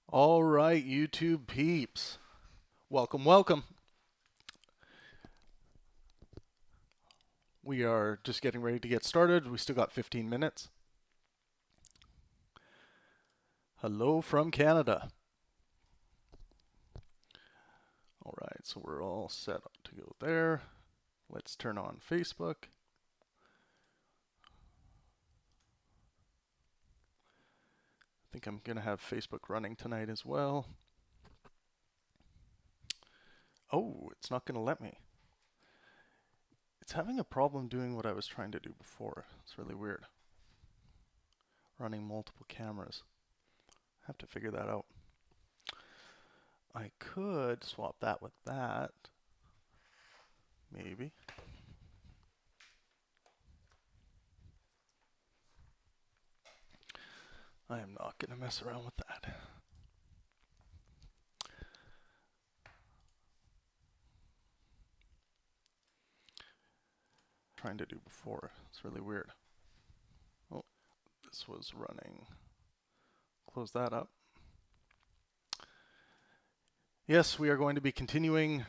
All right, YouTube peeps. Welcome, welcome. We are just getting ready to get started. We still got 15 minutes. Hello from Canada. All right, so we're all set up to go there. Let's turn on Facebook. I think I'm going to have Facebook running tonight as well. Oh, it's not going to let me. It's having a problem doing what I was trying to do before. It's really weird. Running multiple cameras. I have to figure that out. I could swap that with that. Maybe. I am not going to mess around with that. Trying to do before. It's really weird. Oh, this was running. Close that up. Yes, we are going to be continuing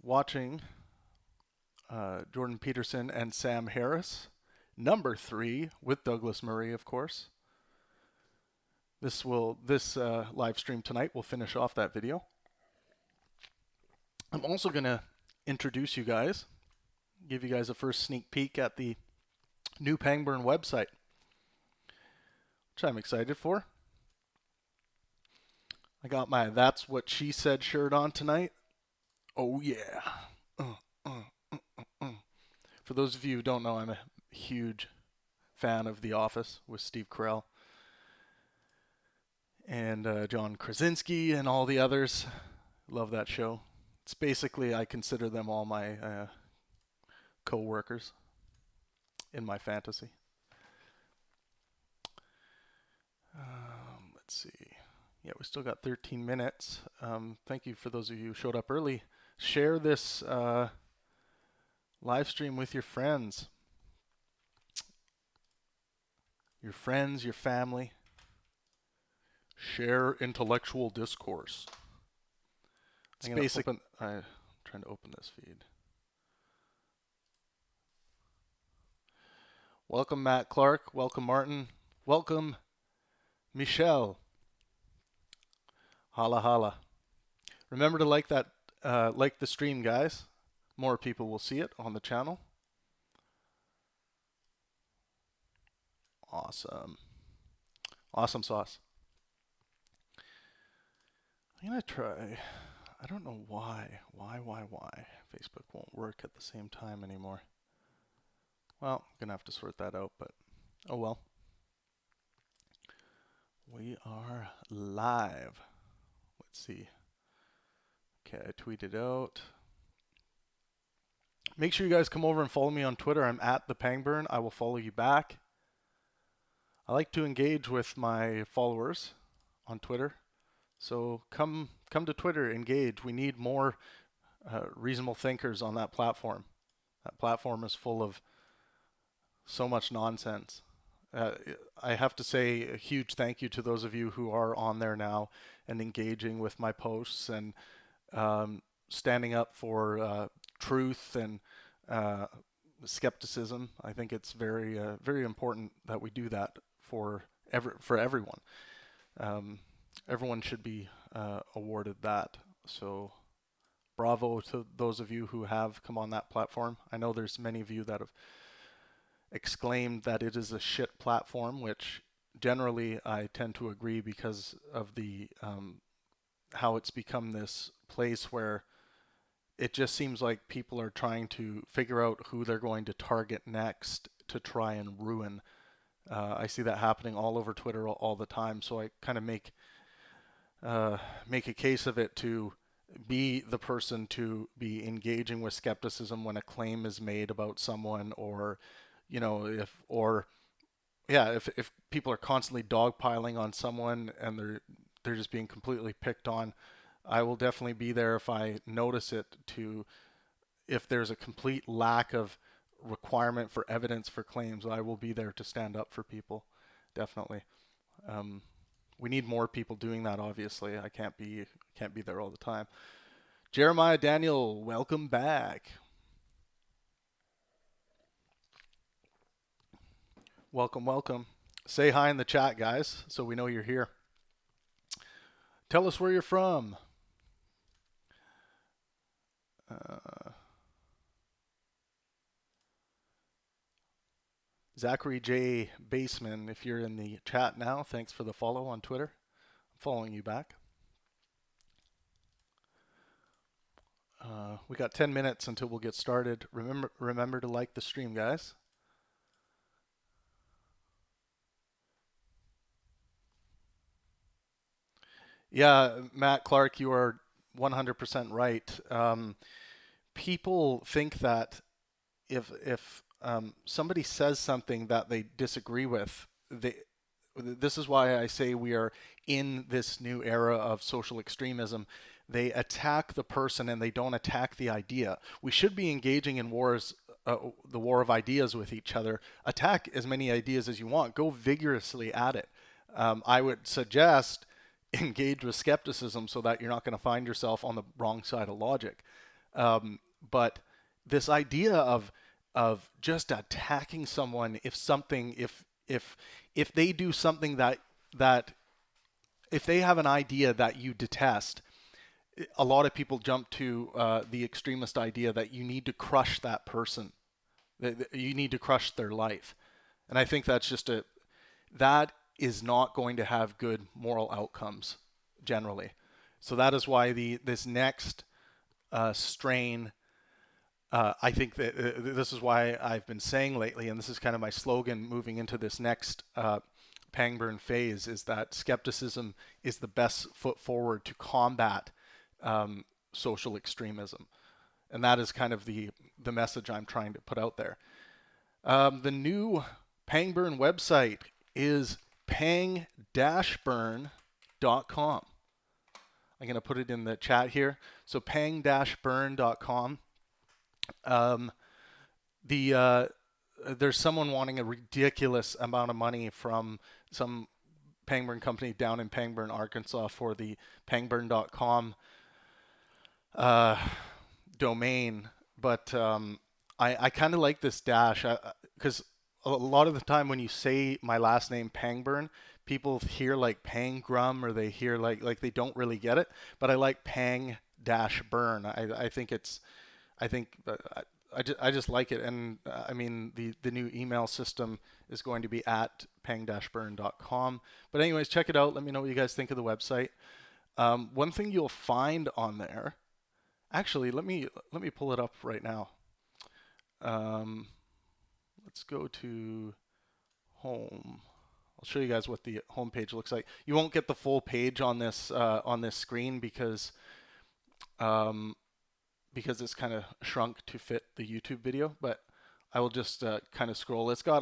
watching Jordan Peterson and Sam Harris, number 3 with Douglas Murray, of course. This live stream tonight will finish off that video. I'm also going to introduce you guys, give you guys a first sneak peek at the new Pangburn website, which I'm excited for. I got my That's What She Said shirt on tonight. Oh yeah. For those of you who don't know, I'm a huge fan of The Office with Steve Carell and John Krasinski and all the others. Love that show. It's basically, I consider them all my co-workers in my fantasy. Let's see. Yeah, we still got 13 minutes. Thank you for those of you who showed up early. Share this live stream with your friends. Your friends, your family. Share intellectual discourse. It's basic. I'm trying to open this feed. Welcome, Matt Clark. Welcome, Martin. Welcome, Michelle. Holla, holla. Remember to like that, like the stream, guys. More people will see it on the channel. Awesome. Awesome sauce. I'm going to try. I don't know why. Why Facebook won't work at the same time anymore. Well, I'm going to have to sort that out, but oh well. We are live. Let's see. Okay, I tweeted out. Make sure you guys come over and follow me on Twitter. I'm at the Pangburn. I will follow you back. I like to engage with my followers on Twitter. So come to Twitter, engage. We need more reasonable thinkers on that platform. That platform is full of so much nonsense. I have to say a huge thank you to those of you who are on there now and engaging with my posts and standing up for truth and skepticism. I think it's very very important that we do that for everyone. Everyone should be awarded that. So bravo to those of you who have come on that platform. I know there's many of you that have exclaimed that it is a shit platform, which generally I tend to agree because of the how it's become this place where it just seems like people are trying to figure out who they're going to target next to try and ruin. I see that happening all over Twitter all the time, so I kind of make a case of it to be the person to be engaging with skepticism when a claim is made about someone, or if people are constantly dogpiling on someone and they're just being completely picked on, I will definitely be there if I notice it, to if there's a complete lack of requirement for evidence for claims, I will be there to stand up for people, definitely. We need more people doing that. Obviously, I can't be there all the time. Jeremiah Daniel, welcome back. Welcome, welcome. Say hi in the chat, guys, so we know you're here. Tell us where you're from. Uh, Zachary J. Baseman, if you're in the chat now, thanks for the follow on Twitter. I'm following you back. We got 10 minutes until we'll get started. Remember to like the stream, guys. Yeah, Matt Clark, you are 100% right. People think that if somebody says something that they disagree with, this is why I say we are in this new era of social extremism. They attack the person and they don't attack the idea. We should be engaging in wars, the war of ideas with each other. Attack as many ideas as you want. Go vigorously at it. I would suggest engage with skepticism so that you're not going to find yourself on the wrong side of logic. But this idea of just attacking someone if they do something that if they have an idea that you detest, a lot of people jump to the extremist idea that you need to crush that person, that you need to crush their life, and I think that is not going to have good moral outcomes generally. So that is why this next strain. I think that this is why I've been saying lately, and this is kind of my slogan moving into this next Pangburn phase, is that skepticism is the best foot forward to combat social extremism. And that is kind of the message I'm trying to put out there. The new Pangburn website is pang-burn.com. I'm going to put it in the chat here. So pang-burn.com. There's someone wanting a ridiculous amount of money from some Pangburn company down in Pangburn, Arkansas for the pangburn.com domain, but I kind of like this dash because a lot of the time when you say my last name Pangburn, people hear like Pangrum or they hear like they don't really get it. But I like Pang dash burn. I think it's I think I just like it, and I mean the new email system is going to be at pang-burn.com. But anyways, check it out. Let me know what you guys think of the website. One thing you'll find on there, actually, let me pull it up right now. Let's go to home. I'll show you guys what the home page looks like. You won't get the full page on this screen because it's kind of shrunk to fit the YouTube video, but I will just kind of scroll. It's got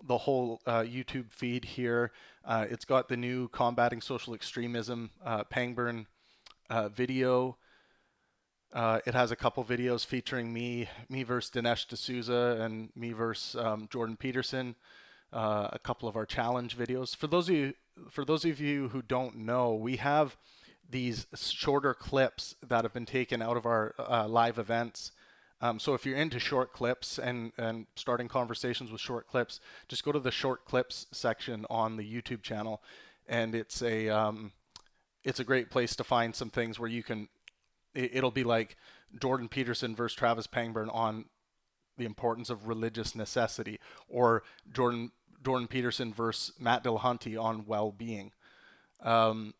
the whole YouTube feed here. It's got the new Combating Social Extremism Pangburn video. It has a couple videos featuring me versus Dinesh D'Souza and me versus Jordan Peterson. A couple of our challenge videos. For those of you who don't know, we have these shorter clips that have been taken out of our live events. So if you're into short clips and starting conversations with short clips, just go to the short clips section on the YouTube channel, and it's a great place to find some things where you can. It'll be like Jordan Peterson versus Travis Pangburn on the importance of religious necessity, or Jordan Peterson versus Matt Dillahunty on well-being. And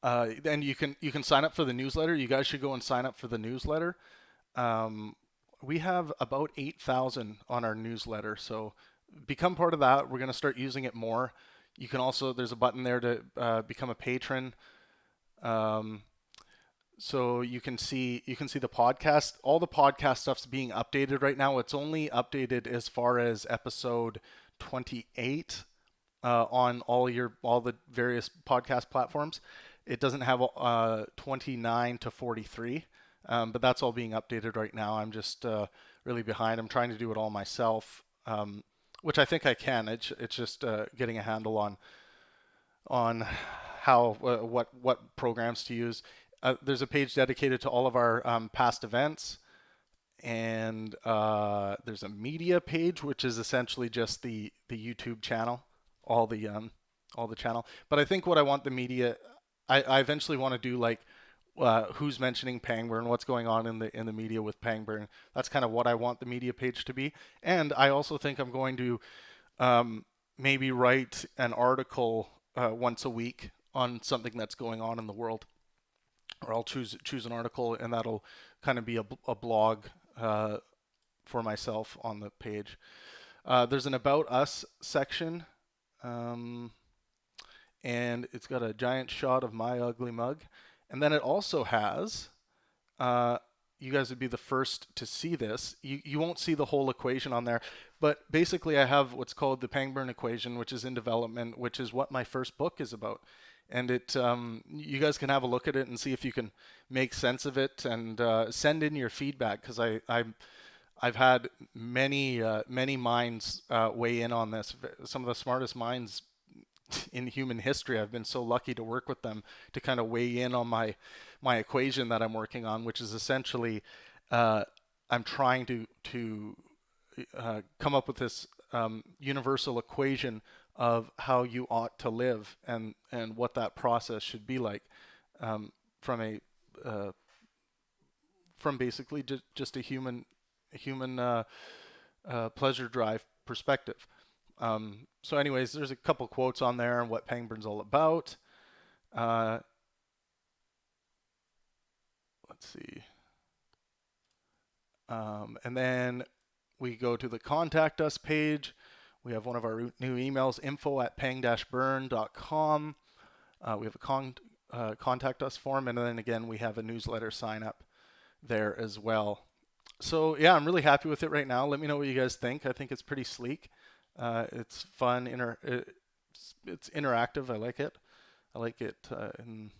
you can sign up for the newsletter. You guys should go and sign up for the newsletter. We have about 8,000 on our newsletter, so become part of that. We're going to start using it more. You can also, there's a button there to become a patron. So you can see the podcast. All the podcast stuff's being updated right now. It's only updated as far as episode 28 on all the various podcast platforms. It doesn't have 29 to 43, but that's all being updated right now. I'm just really behind. I'm trying to do it all myself, which I think I can. It's just getting a handle on how what programs to use. There's a page dedicated to all of our past events, and there's a media page, which is essentially just the YouTube channel, all the all the channel. But I think what I want the media, I eventually want to do like who's mentioning Pangburn, what's going on in the media with Pangburn. That's kind of what I want the media page to be. And I also think I'm going to maybe write an article once a week on something that's going on in the world, or I'll choose an article, and that'll kind of be a blog for myself on the page. There's an About Us section, um, and it's got a giant shot of my ugly mug. And then it also has, you guys would be the first to see this. You won't see the whole equation on there, but basically I have what's called the Pangburn equation, which is in development, which is what my first book is about. And you guys can have a look at it and see if you can make sense of it, and send in your feedback, because I've had many minds weigh in on this. Some of the smartest minds in human history. I've been so lucky to work with them to kind of weigh in on my equation that I'm working on, which is essentially I'm trying to come up with this universal equation of how you ought to live, and what that process should be like, from a from basically just a human pleasure drive perspective. So anyways, there's a couple quotes on there and what Pangburn's all about. Uh, let's see. And then we go to the contact us page. We have one of our new emails, info@pang-burn.com. We have a contact us form, and then again, we have a newsletter sign up there as well. So yeah, I'm really happy with it right now. Let me know what you guys think. I think it's pretty sleek. It's fun. It's interactive. I like it. I like it in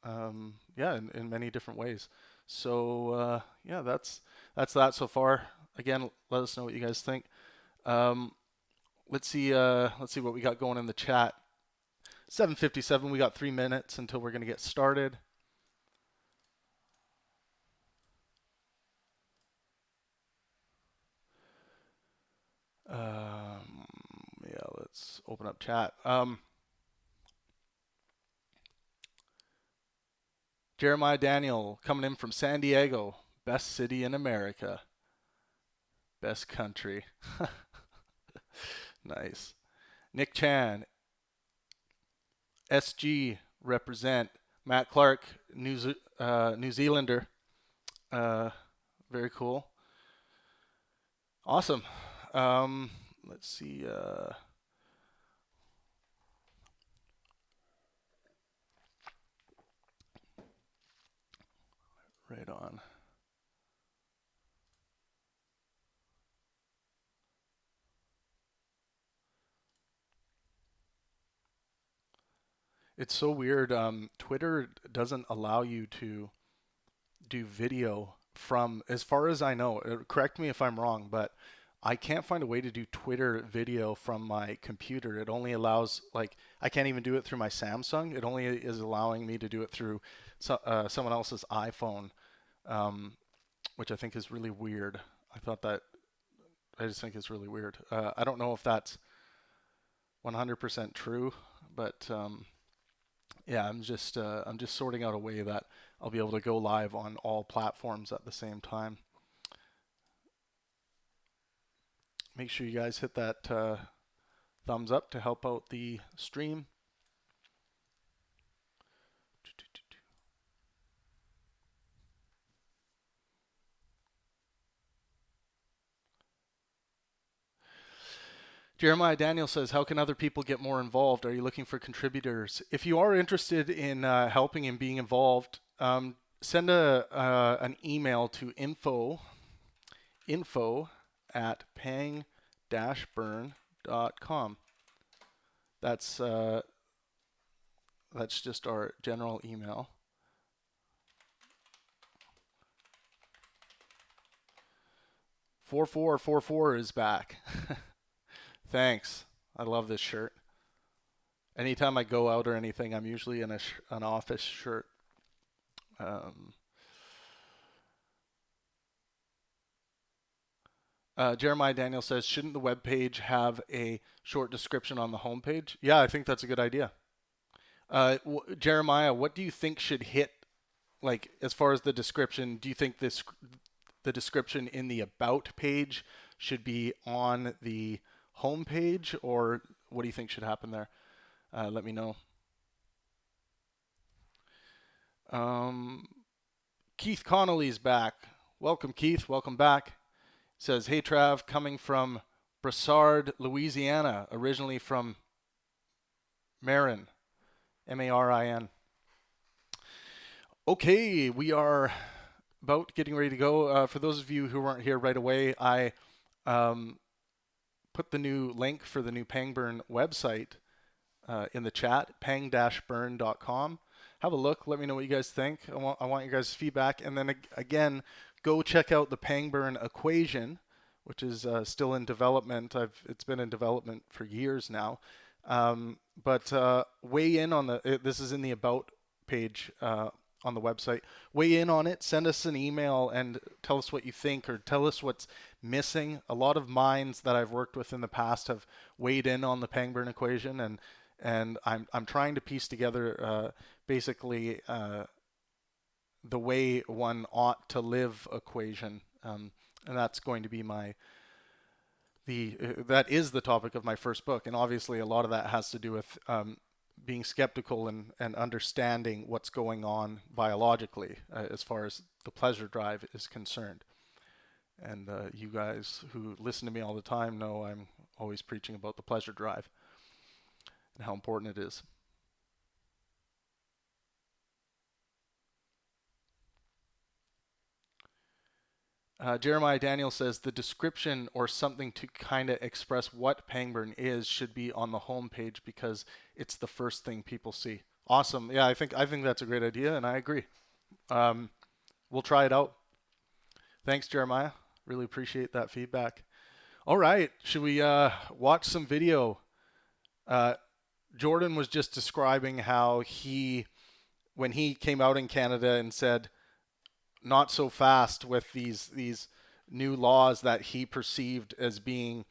many different ways. So yeah, that's that so far. Again, let us know what you guys think. Um, let's see what we got going in the chat. 7:57. We got 3 minutes until we're gonna get started. Yeah, let's open up chat. Jeremiah Daniel coming in from San Diego, best city in America, best country. Nice. Nick Chan, SG represent. Matt Clark, New Zealander. Very cool. Awesome. Let's see. Right on. It's so weird. Twitter doesn't allow you to do video from, as far as I know, correct me if I'm wrong, but I can't find a way to do Twitter video from my computer. It only allows, like, I can't even do it through my Samsung. It only is allowing me to do it through someone else's iPhone, um, which I think is really weird. I just think it's really weird. I don't know if that's 100% true, but yeah, I'm just sorting out a way that I'll be able to go live on all platforms at the same time. Make sure you guys hit that thumbs up to help out the stream. Jeremiah Daniel says, how can other people get more involved? Are you looking for contributors? If you are interested in helping and being involved, send an email to info@pang-burn.com. That's just our general email. "4444 is back." Thanks. I love this shirt. anytime I go out or anything, I'm usually in an office shirt. Jeremiah Daniel says, shouldn't the web page have a short description on the homepage? Yeah, I think that's a good idea. Jeremiah, what do you think should hit, like, as far as the description? Do you think the description in the about page should be on the homepage, or what do you think should happen there? Let me know. Keith Connolly's back. Welcome, Keith. Welcome back. Says, hey, Trav, coming from Brassard, Louisiana, originally from Marin, Marin. Okay, we are about getting ready to go. For those of you who weren't here right away, I put the new link for the new Pangburn website in the chat, pang-burn.com. Have a look. Let me know what you guys think. I want your guys' feedback. And then again, go check out the Pangburn equation, which is still in development. It's been in development for years now. But weigh in on this is in the about page on the website. Weigh in on it. Send us an email and tell us what you think, or tell us what's missing. A lot of minds that I've worked with in the past have weighed in on the Pangburn equation, and I'm trying to piece together basically the way one ought to live equation, and that's going to be that is the topic of my first book. And obviously a lot of that has to do with being skeptical and understanding what's going on biologically as far as the pleasure drive is concerned. And you guys who listen to me all the time know I'm always preaching about the pleasure drive and how important it is. Jeremiah Daniel says the description or something to kind of express what Pangburn is should be on the home page because it's the first thing people see. Awesome. Yeah, I think that's a great idea, and I agree. We'll try it out. Thanks, Jeremiah. Really appreciate that feedback. All right, should we watch some video? Jordan was just describing how when he came out in Canada and said, not so fast with these new laws that he perceived as being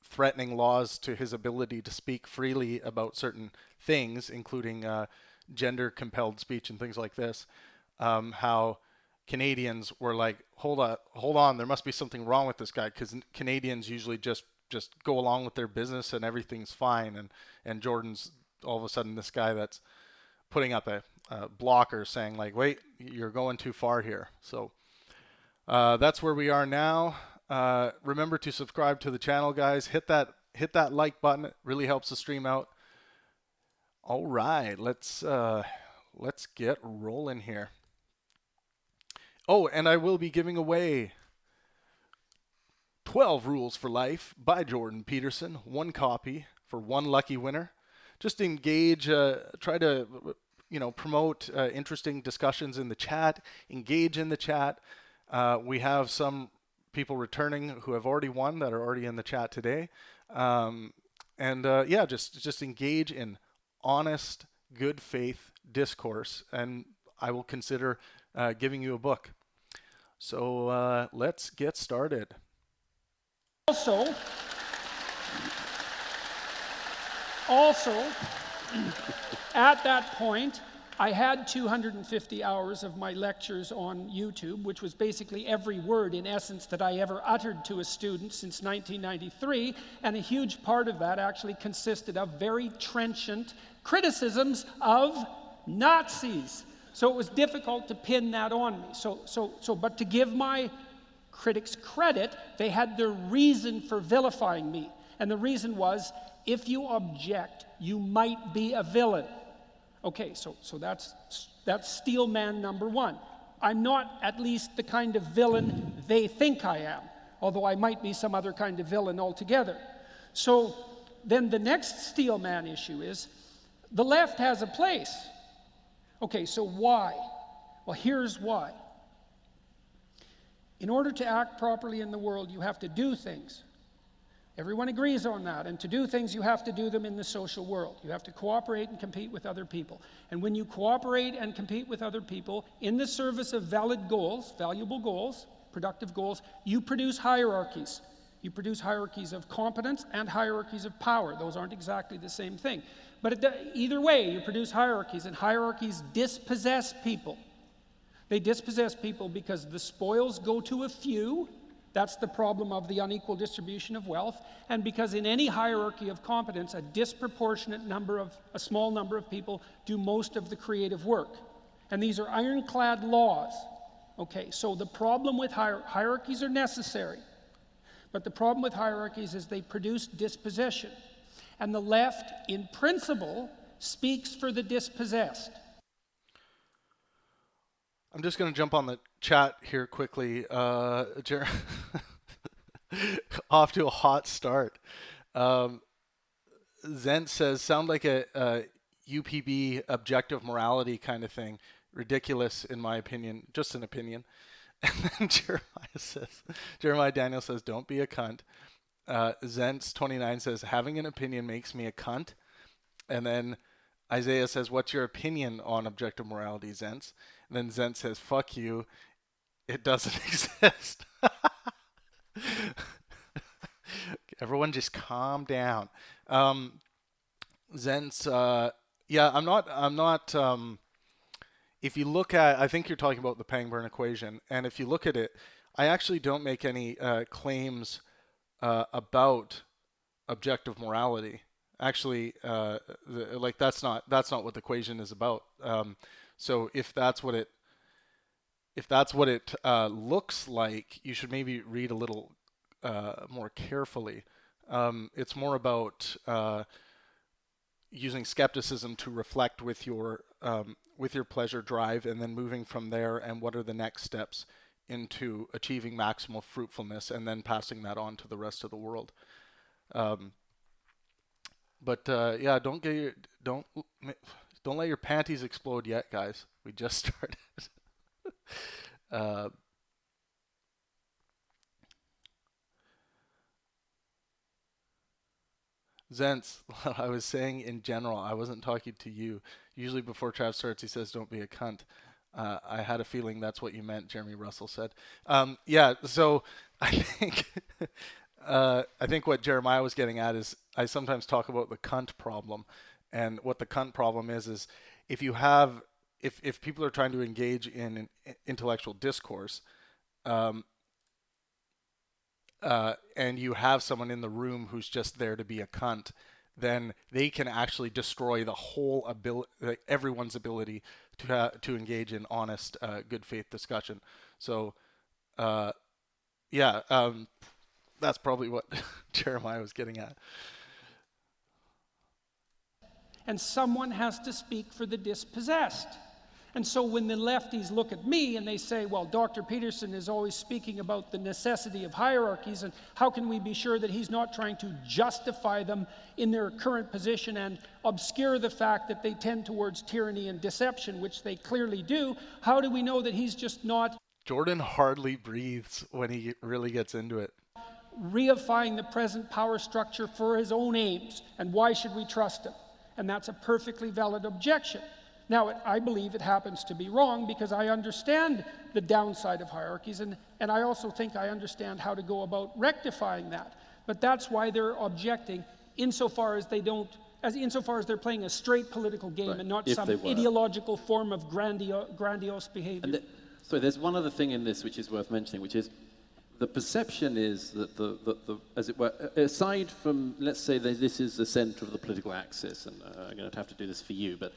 threatening laws to his ability to speak freely about certain things, including gender compelled speech and things like this. How Canadians were like, hold on, there must be something wrong with this guy, because Canadians usually just go along with their business and everything's fine, and Jordan's all of a sudden this guy that's putting up a blocker saying like, wait, you're going too far here. So that's where we are now. Remember to subscribe to the channel, guys. Hit that like button. It really helps the stream out. All right, let's get rolling here. Oh, and I will be giving away 12 Rules for Life by Jordan Peterson. 1 copy for 1 lucky winner. Just engage, try to promote interesting discussions in the chat, engage in the chat. We have some people returning who have already won that are already in the chat today. Yeah, just engage in honest, good faith discourse, and I will consider giving you a book. So let's get started. Also, at that point, I had 250 hours of my lectures on YouTube, which was basically every word, in essence, that I ever uttered to a student since 1993, and a huge part of that actually consisted of very trenchant criticisms of Nazis. So it was difficult to pin that on me. But to give my critics credit, they had their reason for vilifying me. And the reason was, if you object, you might be a villain. Okay, so that's steel man number 1. I'm not at least the kind of villain they think I am, although I might be some other kind of villain altogether. So then the next steel man issue is, the left has a place. Okay, so why? Well, here's why. In order to act properly in the world, you have to do things. Everyone agrees on that. And to do things, you have to do them in the social world. You have to cooperate and compete with other people. And when you cooperate and compete with other people in the service of valid goals, valuable goals, productive goals, you produce hierarchies. You produce hierarchies of competence and hierarchies of power. Those aren't exactly the same thing. But either way, you produce hierarchies, and hierarchies dispossess people. They dispossess people because the spoils go to a few. That's the problem of the unequal distribution of wealth. And because in any hierarchy of competence, a small number of people do most of the creative work. And these are ironclad laws. Okay, so the problem with hierarchies are necessary. But the problem with hierarchies is they produce dispossession. And the left, in principle, speaks for the dispossessed. I'm just going to jump on the chat here quickly. Off to a hot start. Zent says, sound like a UPB objective morality kind of thing. Ridiculous, in my opinion. Just an opinion. And then Jeremiah Daniel says, don't be a cunt. Zents29 says, having an opinion makes me a cunt. And then Isaiah says, what's your opinion on objective morality, Zents? And then Zent says, fuck you. It doesn't exist. Everyone just calm down. Zents, yeah, I'm not, if you look at, I think you're talking about the Pangburn equation. And if you look at it, I actually don't make any claims about objective morality. Actually, that's not what the equation is about. So if that's what it looks like, you should maybe read a little more carefully. It's more about using skepticism to reflect with your pleasure drive, and then moving from there, and what are the next steps into achieving maximal fruitfulness, and then passing that on to the rest of the world. Yeah, don't let your panties explode yet, guys. We just started. Zents, I was saying in general, I wasn't talking to you. Usually before Trav starts, he says, don't be a cunt. I had a feeling that's what you meant, Jeremy Russell said. Yeah, so I think what Jeremiah was getting at is, I sometimes talk about the cunt problem. And what the cunt problem is if people are trying to engage in an intellectual discourse, and you have someone in the room who's just there to be a cunt, then they can actually destroy the whole everyone's ability to engage in honest, good faith discussion. So, yeah, that's probably what Jeremiah was getting at. And someone has to speak for the dispossessed. And so when the lefties look at me and they say, well, Dr. Peterson is always speaking about the necessity of hierarchies, and how can we be sure that he's not trying to justify them in their current position and obscure the fact that they tend towards tyranny and deception, which they clearly do? How do we know that he's just not... Jordan hardly breathes when he really gets into it. ...reifying the present power structure for his own aims, and why should we trust him? And that's a perfectly valid objection. Now, I believe it happens to be wrong because I understand the downside of hierarchies, and I also think I understand how to go about rectifying that. But that's why they're objecting, insofar as they're playing a straight political game, right, and not some ideological form of grandiose behavior. So there's one other thing in this which is worth mentioning, which is the perception is that the as it were, aside from, let's say that this is the center of the political axis, and I'm going to have to do this for you, but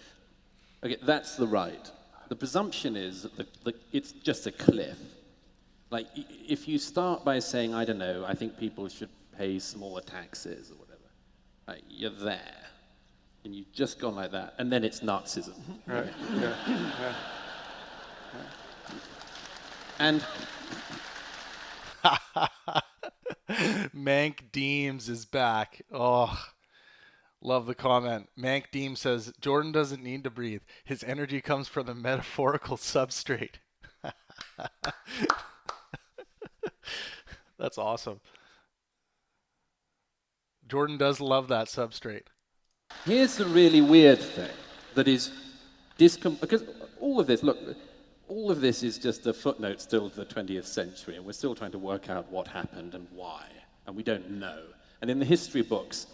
okay, that's the right. The presumption is that it's just a cliff. Like, if you start by saying, I don't know, I think people should pay smaller taxes or whatever, right, you're there. And you've just gone like that, and then it's Nazism. Right. Yeah. And... Mank Deems is back. Oh, love the comment. Mank Deems says, Jordan doesn't need to breathe. His energy comes from the metaphorical substrate. That's awesome. Jordan does love that substrate. Here's the really weird thing that is because all of this, look, all of this is just a footnote still to the 20th century, and we're still trying to work out what happened and why, and we don't know. And in the history books,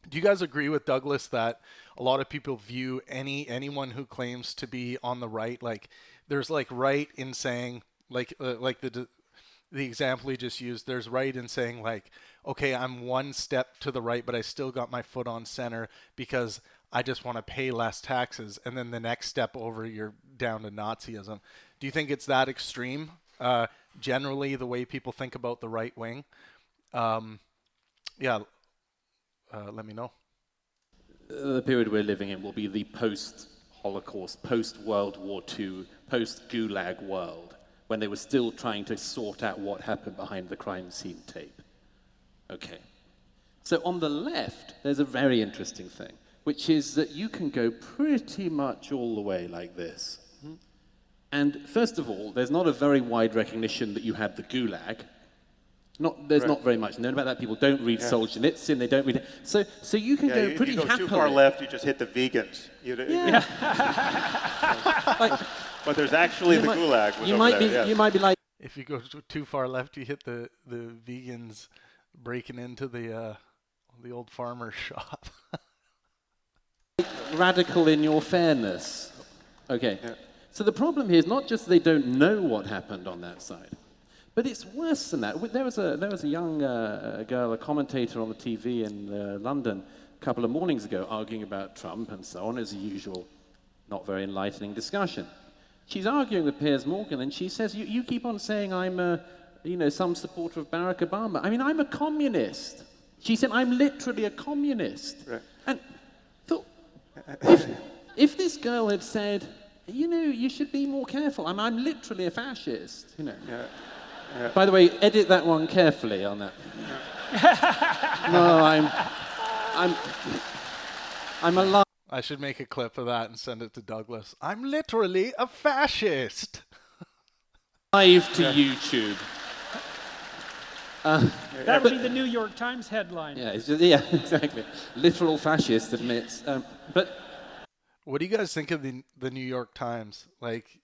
do you guys agree with Douglas that a lot of people view anyone who claims to be on the right, like there's like right in saying like the example he just used, there's right in saying like, okay, I'm one step to the right, but I still got my foot on center because I just want to pay less taxes. And then the next step over, you're down to Nazism. Do you think it's that extreme? Generally, the way people think about the right wing? Let me know. The period we're living in will be the post-Holocaust, post-World War II, post-Gulag world, when they were still trying to sort out what happened behind the crime scene tape. Okay. So on the left, there's a very interesting thing, which is that you can go pretty much all the way like this. And first of all, there's not a very wide recognition that you had the Gulag. There's not very much known about that. People don't read Solzhenitsyn, they don't read it. So you can go pretty happily. If you go too far left, you just hit the vegans. But there's actually the Gulag. You might be like... If you go too far left, you hit the vegans breaking into the old farmer's shop. Radical in your fairness. Okay. Yeah. So the problem here is not just they don't know what happened on that side, but it's worse than that. There was a young girl, a commentator on the TV in London a couple of mornings ago arguing about Trump and so on, as usual, not very enlightening discussion. She's arguing with Piers Morgan, and she says, you keep on saying I'm some supporter of Barack Obama. I mean, I'm a communist. She said, I'm literally a communist. Right. And thought, if this girl had said, you should be more careful. I'm literally a fascist, Yeah. Yeah. By the way, edit that one carefully on that. Yeah. No, I'm alive. I should make a clip of that and send it to Douglas. I'm literally a fascist. Live to YouTube. That would be the New York Times headline. Yeah, exactly. Literal fascist admits. But what do you guys think of the New York Times? Like,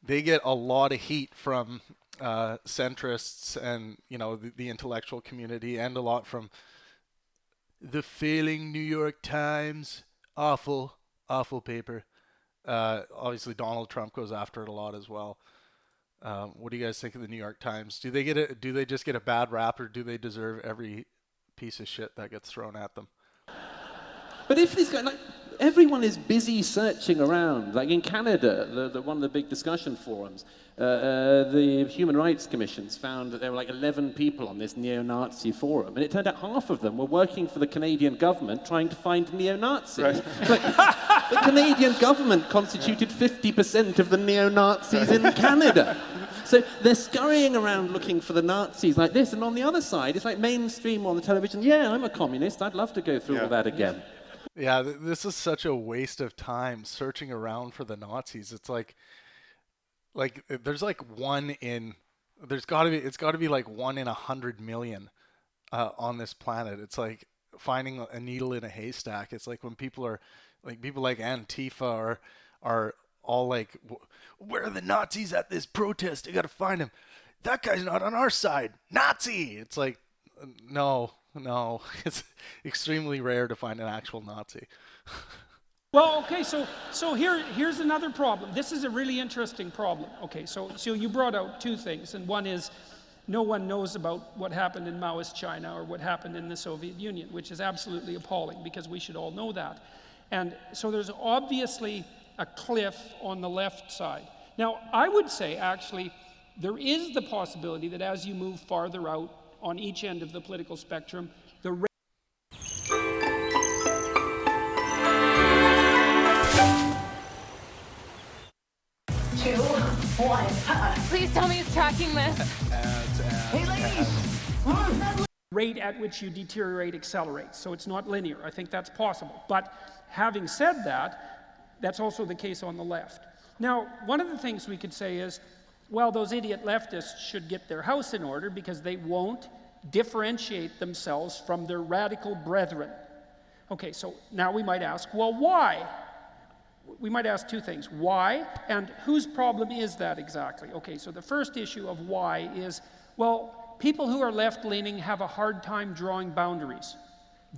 they get a lot of heat from centrists and the intellectual community, and a lot from the failing New York Times. Awful paper. Obviously, Donald Trump goes after it a lot as well. What do you guys think of the New York Times? Do they just get a bad rap, or do they deserve every piece of shit that gets thrown at them? But if this guy, everyone is busy searching around. Like in Canada, one of the big discussion forums, the Human Rights Commissions found that there were 11 people on this neo-Nazi forum, and it turned out half of them were working for the Canadian government trying to find neo-Nazis. Right. The Canadian government constituted 50% of the neo-Nazis in Canada. So they're scurrying around looking for the Nazis like this, and on the other side, it's like mainstream on the television, yeah, I'm a communist, I'd love to go through all that again. Yeah, this is such a waste of time searching around for the Nazis. It's like there's it's got to be like 1 in 100 million on this planet. It's like finding a needle in a haystack. It's like when people like Antifa are all like, where are the Nazis at this protest? I got to find him. That guy's not on our side. Nazi. It's like, no, it's extremely rare to find an actual Nazi. Well, okay, so here's another problem. This is a really interesting problem. Okay, so you brought out two things, and one is no one knows about what happened in Maoist China or what happened in the Soviet Union, which is absolutely appalling because we should all know that. And so there's obviously a cliff on the left side. Now, I would say actually there is the possibility that as you move farther out on each end of the political spectrum, the Please tell me it's tracking this. Hey, ladies! Rate at which you deteriorate accelerates, so it's not linear. I think that's possible. But having said that, that's also the case on the left. Now, one of the things we could say is, well, those idiot leftists should get their house in order because they won't differentiate themselves from their radical brethren. Okay, so now we might ask, well, why? We might ask two things. Why, and whose problem is that exactly? Okay, so the first issue of why is, well, people who are left-leaning have a hard time drawing boundaries.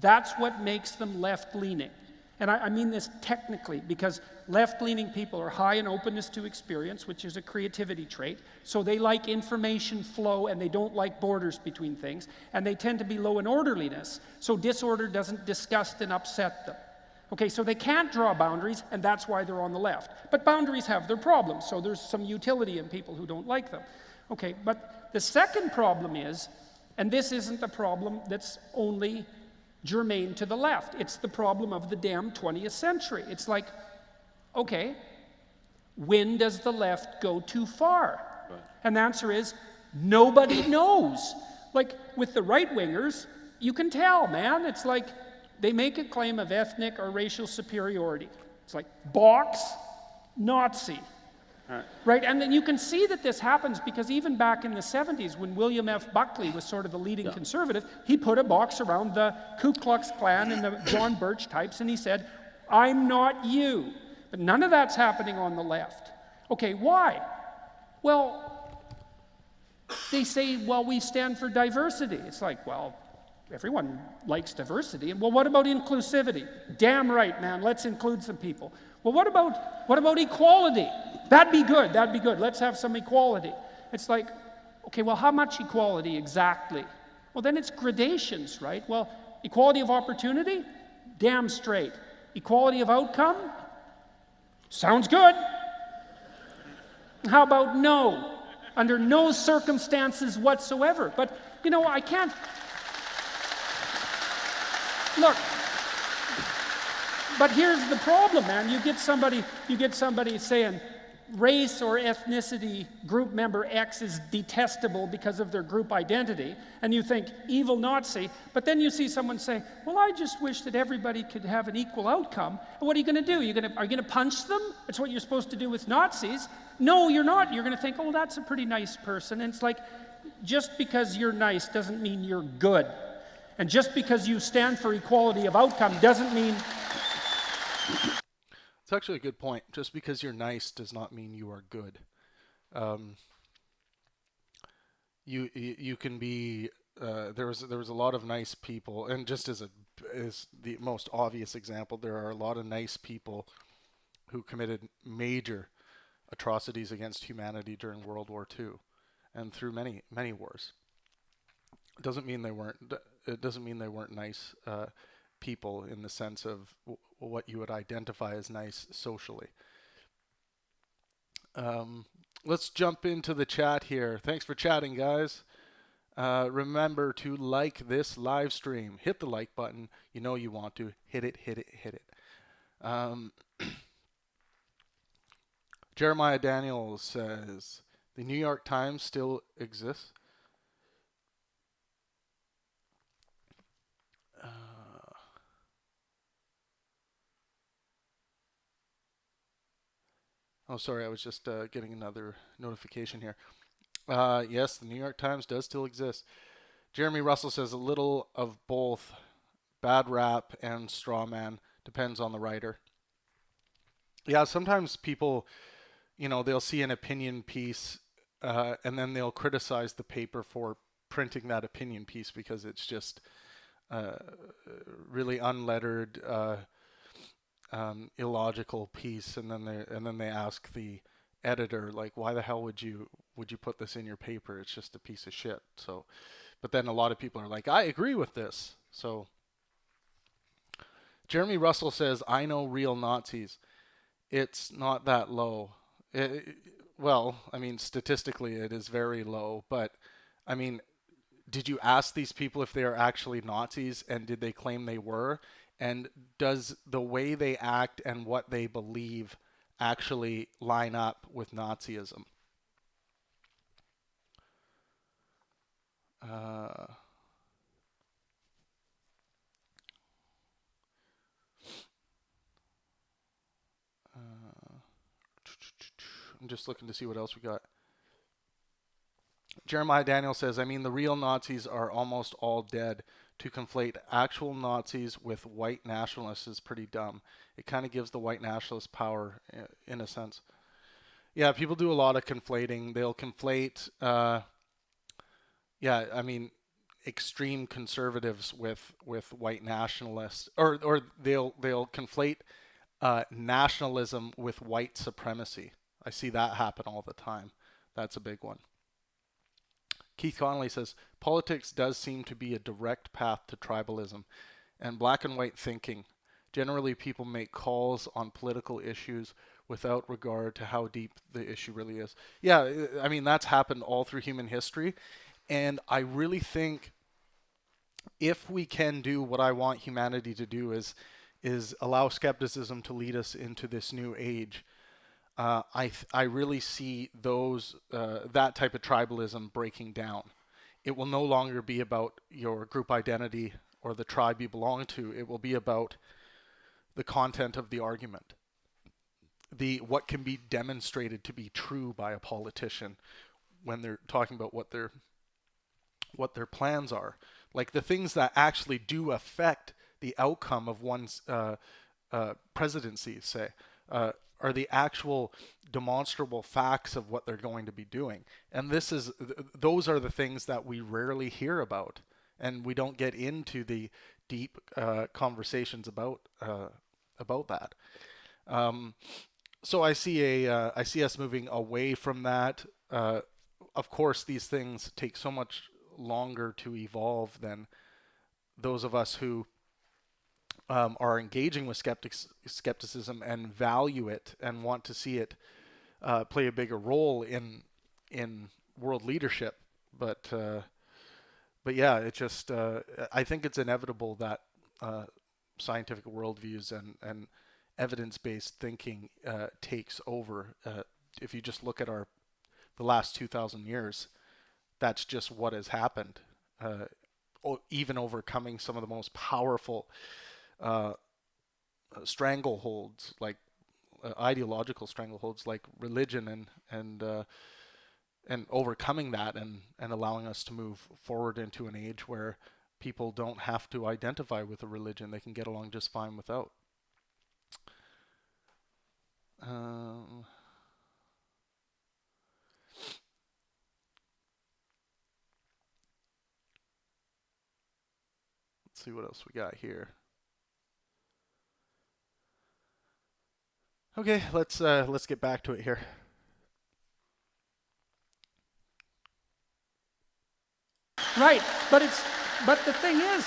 That's what makes them left-leaning. And I mean this technically, because left-leaning people are high in openness to experience, which is a creativity trait. So they like information flow, and they don't like borders between things. And they tend to be low in orderliness, so disorder doesn't disgust and upset them. Okay, so they can't draw boundaries, and that's why they're on the left. But boundaries have their problems, so there's some utility in people who don't like them. Okay, but the second problem is, and this isn't a problem that's only germane to the left. It's the problem of the damn 20th century. It's like, okay, when does the left go too far? Right. And the answer is, nobody knows. Like, with the right-wingers, you can tell, man. It's like, they make a claim of ethnic or racial superiority. It's like, box, Nazi. Right, and then you can see that this happens because even back in the 70s, when William F. Buckley was sort of the leading conservative, he put a box around the Ku Klux Klan and the John Birch types, and he said, I'm not you. But none of that's happening on the left. Okay, why? Well, they say, well, we stand for diversity. It's like, well, everyone likes diversity. And well, what about inclusivity? Damn right, man, let's include some people. Well, what about equality? That'd be good, Let's have some equality. It's like, okay, well, how much equality exactly? Well, then it's gradations, right? Well, equality of opportunity? Damn straight. Equality of outcome? Sounds good. How about no? Under no circumstances whatsoever. But, you know, I can't... Look, but here's the problem, man. You get somebody saying race or ethnicity group member X is detestable because of their group identity, and you think evil Nazi, but then you see someone say, well, I just wish that everybody could have an equal outcome. And what are you going to do? Are you going to punch them? That's what you're supposed to do with Nazis. No, you're not. You're going to think, oh, that's a pretty nice person. And it's like, just because you're nice doesn't mean you're good. And just because you stand for equality of outcome doesn't mean... It's actually a good point. Just because you're nice does not mean you are good. You can be... there was a lot of nice people, and just as the most obvious example, there are a lot of nice people who committed major atrocities against humanity during World War II and through many wars. It doesn't mean they weren't nice people in the sense of what you would identify as nice socially. Let's jump into the chat here. Thanks for chatting, guys. Remember to like this live stream. Hit the like button. You know you want to. Hit it. Jeremiah Daniels says, the New York Times still exists. Oh, sorry, I was just getting another notification here. Yes, the New York Times does still exist. Jeremy Russell says a little of both bad rap and straw man. Depends on the writer. Yeah, sometimes people, they'll see an opinion piece and then they'll criticize the paper for printing that opinion piece because it's just really unlettered, illogical piece, and then they ask the editor, like, why the hell would you put this in your paper? It's just a piece of shit. So, but then a lot of people are like, I agree with this. So Jeremy Russell says, I know real Nazis. It's not that low. Well, I mean, statistically it is very low, but I mean, did you ask these people if they are actually Nazis, and did they claim they were? And does the way they act and what they believe actually line up with Nazism? I'm just looking to see what else we got. Jeremiah Daniel says, I mean, the real Nazis are almost all dead. To conflate actual Nazis with white nationalists is pretty dumb. It kind of gives the white nationalists power in a sense. Yeah, people do a lot of conflating. They'll conflate, extreme conservatives with white nationalists, or they'll conflate nationalism with white supremacy. I see that happen all the time. That's a big one. Keith Connolly says, politics does seem to be a direct path to tribalism and black and white thinking. Generally, people make calls on political issues without regard to how deep the issue really is. Yeah, I mean, that's happened all through human history. And I really think if we can do what I want humanity to do is allow skepticism to lead us into this new age, I really see that type of tribalism breaking down. It will no longer be about your group identity or the tribe you belong to. It will be about the content of the argument, what can be demonstrated to be true by a politician when they're talking about what their plans are, like the things that actually do affect the outcome of one's presidency, say. Are the actual demonstrable facts of what they're going to be doing. And those are the things that we rarely hear about, and we don't get into the deep conversations about that. So I see us moving away from that. Of course, these things take so much longer to evolve than those of us who are engaging with skepticism and value it and want to see it play a bigger role in world leadership. But yeah, it just I think it's inevitable that scientific worldviews and evidence-based thinking takes over. If you just look at the last 2,000 years, that's just what has happened. Even overcoming some of the most powerful strangleholds, like ideological strangleholds, like religion, and overcoming that and allowing us to move forward into an age where people don't have to identify with a religion; they can get along just fine without. Let's see what else we got here. Okay, let's get back to it here. Right, but the thing is,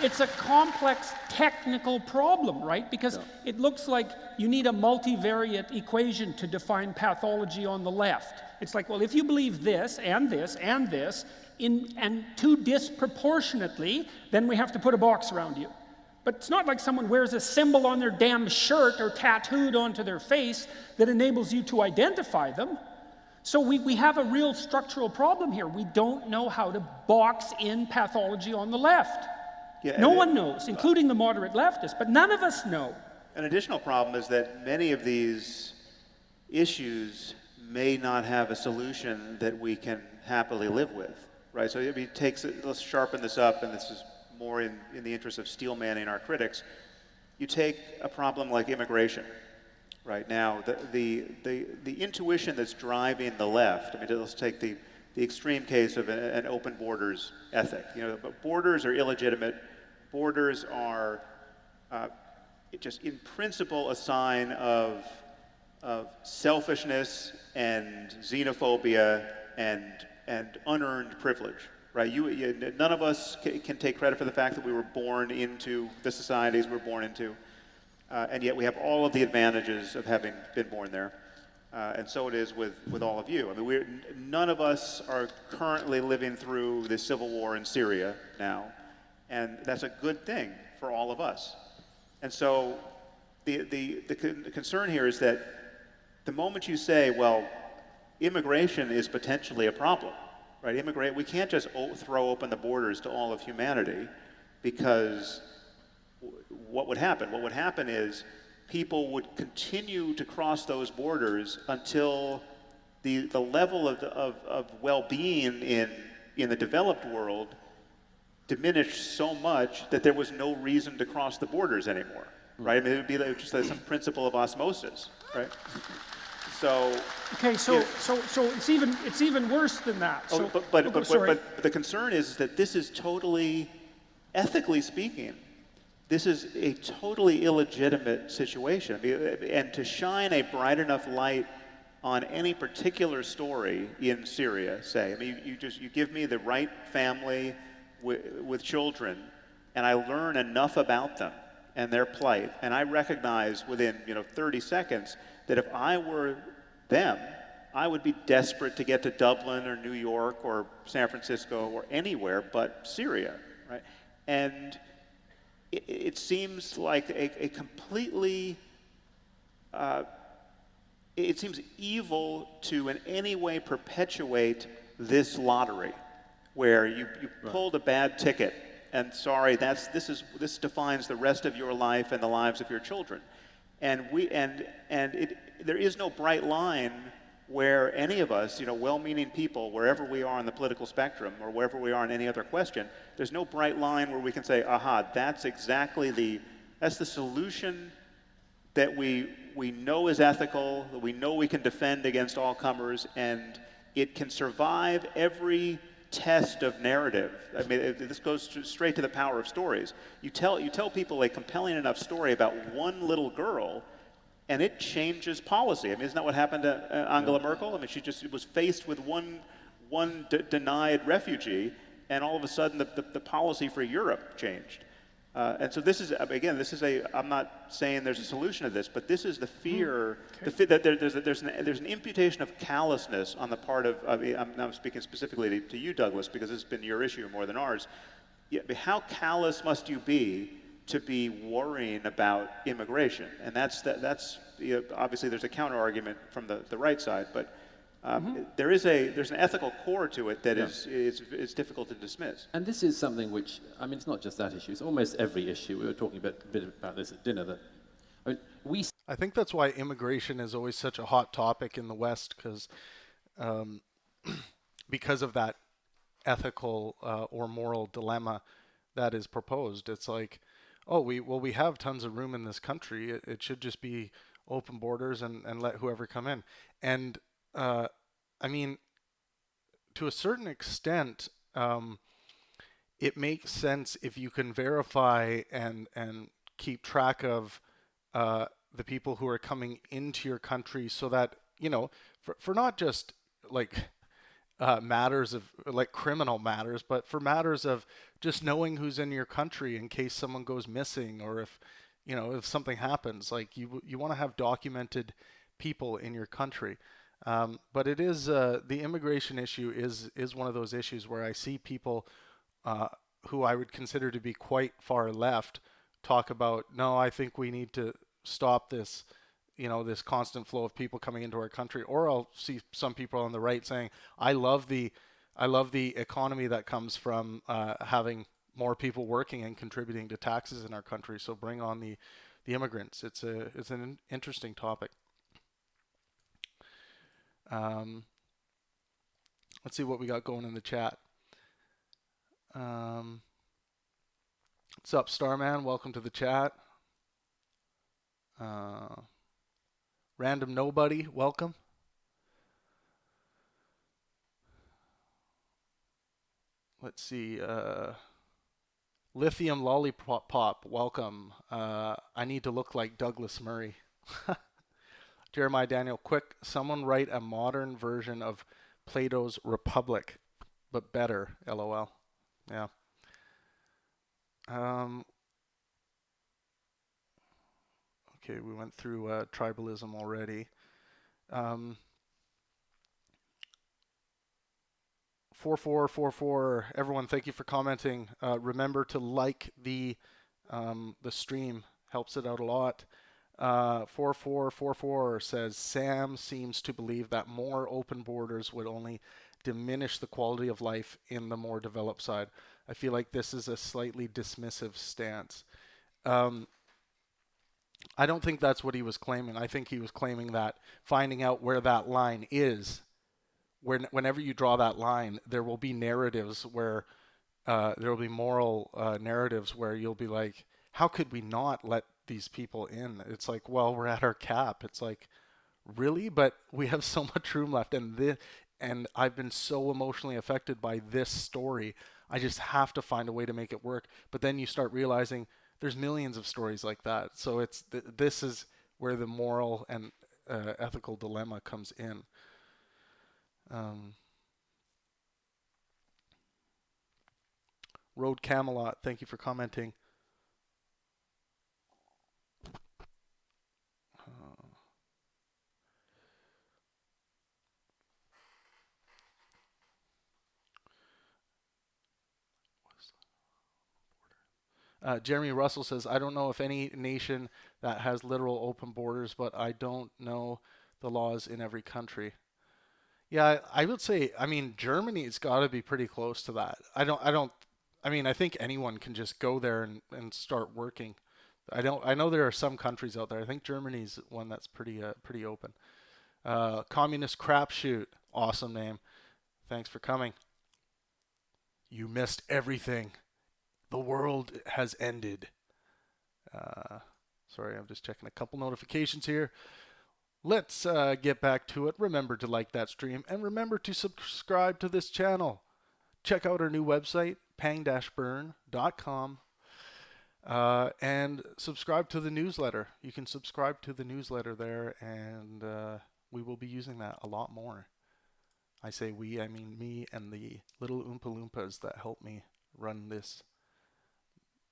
it's a complex technical problem, right? Because it looks like you need a multivariate equation to define pathology on the left. It's like, well, if you believe this and this and this, and too disproportionately, then we have to put a box around you. But it's not like someone wears a symbol on their damn shirt or tattooed onto their face that enables you to identify them. So we have a real structural problem here. We don't know how to box in pathology on the left. Yeah, no one knows, including the moderate leftists, but none of us know. An additional problem is that many of these issues may not have a solution that we can happily live with, right? So let's sharpen this up, and this is more in the interest of steel manning our critics. You take a problem like immigration. Right now, the intuition that's driving the left. I mean, let's take the extreme case of an open borders ethic. But borders are illegitimate. Borders are just in principle a sign of selfishness and xenophobia and unearned privilege. Right? None of us can take credit for the fact that we were born into the societies we're born into. And yet we have all of the advantages of having been born there. And so it is with all of you. I mean, none of us are currently living through the civil war in Syria now. And that's a good thing for all of us. And so the concern here is that the moment you say, well, immigration is potentially a problem, right? We can't just throw open the borders to all of humanity, because what would happen? What would happen is people would continue to cross those borders until the level of well-being in the developed world diminished so much that there was no reason to cross the borders anymore, right? I mean, it would be like just like some principle of osmosis, right? So. Okay, so Yeah. so it's even worse than that. Oh, So, sorry. but the concern is that this is totally, ethically speaking, this is a totally illegitimate situation. I mean, and to shine a bright enough light on any particular story in Syria, say, I mean, you give me the right family with children, and I learn enough about them and their plight, and I recognize within 30 seconds that if I were them, I would be desperate to get to Dublin or New York or San Francisco or anywhere but Syria, right? And it seems like a completely, it seems evil to in any way perpetuate this lottery, where you pulled a bad ticket, and sorry, this defines the rest of your life and the lives of your children, and there is no bright line where any of us, well-meaning people, wherever we are on the political spectrum or wherever we are in any other question, there's no bright line where we can say, aha, that's the solution that we know is ethical, that we know we can defend against all comers, and it can survive every test of narrative. I mean, this goes straight to the power of stories. You tell people a compelling enough story about one little girl, and it changes policy. I mean, isn't that what happened to Angela Merkel? I mean, she just was faced with one denied refugee, and all of a sudden the policy for Europe changed. And so this is, again, I'm not saying there's a solution to this, but this is the fear, that there's an imputation of callousness on the part of, I'm now speaking specifically to you, Douglas, because this has been your issue more than ours. Yeah, how callous must you be to be worrying about immigration? And that's obviously there's a counter argument from the right side, but there's an ethical core to it that is difficult to dismiss. And this is something which, I mean, it's not just that issue, it's almost every issue. We were talking a bit about this at dinner, that I think that's why immigration is always such a hot topic in the West, because of that ethical or moral dilemma that is proposed. It's like, oh, we have tons of room in this country. It should just be open borders and let whoever come in. And I mean, to a certain extent, it makes sense if you can verify and keep track of the people who are coming into your country, so that, for not just like matters of like criminal matters, but for matters of just knowing who's in your country in case someone goes missing, or if something happens. Like you want to have documented people in your country. But it is the immigration issue is one of those issues where I see people who I would consider to be quite far left talk about, no, I think we need to stop this, this constant flow of people coming into our country. Or I'll see some people on the right saying, I love the economy that comes from having more people working and contributing to taxes in our country. So bring on the immigrants. It's an interesting topic. Let's see what we got going in the chat. What's up, Starman? Welcome to the chat. Random Nobody, welcome. Let's see. Lithium Lollipop, welcome. I need to look like Douglas Murray. Jeremiah Daniel, quick, someone write a modern version of Plato's Republic, but better, LOL. Yeah. Okay, we went through tribalism already. 4444, everyone, thank you for commenting. Remember to like the stream, helps it out a lot. 4444 says, Sam seems to believe that more open borders would only diminish the quality of life in the more developed side. I feel like this is a slightly dismissive stance. I don't think that's what he was claiming. I think he was claiming that finding out where that line is whenever you draw that line, there will be narratives where there will be moral narratives where you'll be like, how could we not let these people in? It's like, well, we're at our cap. It's like, really? But we have so much room left, and I've been so emotionally affected by this story. I just have to find a way to make it work. But then you start realizing there's millions of stories like that. So this is where the moral and ethical dilemma comes in. Road Camelot, thank you for commenting. Jeremy Russell says, I don't know if any nation that has literal open borders, but I don't know the laws in every country. Yeah, I would say, I mean, Germany's got to be pretty close to that. I mean, I think anyone can just go there and start working. I know there are some countries out there. I think Germany's one that's pretty open. Communist Crapshoot, awesome name. Thanks for coming. You missed everything. The world has ended. Sorry, I'm just checking a couple notifications here. Let's get back to it. Remember to like that stream and remember to subscribe to this channel. Check out our new website, pang-burn.com, and subscribe to the newsletter. You can subscribe to the newsletter there, and we will be using that a lot more. I say we, I mean me and the little Oompa Loompas that help me run this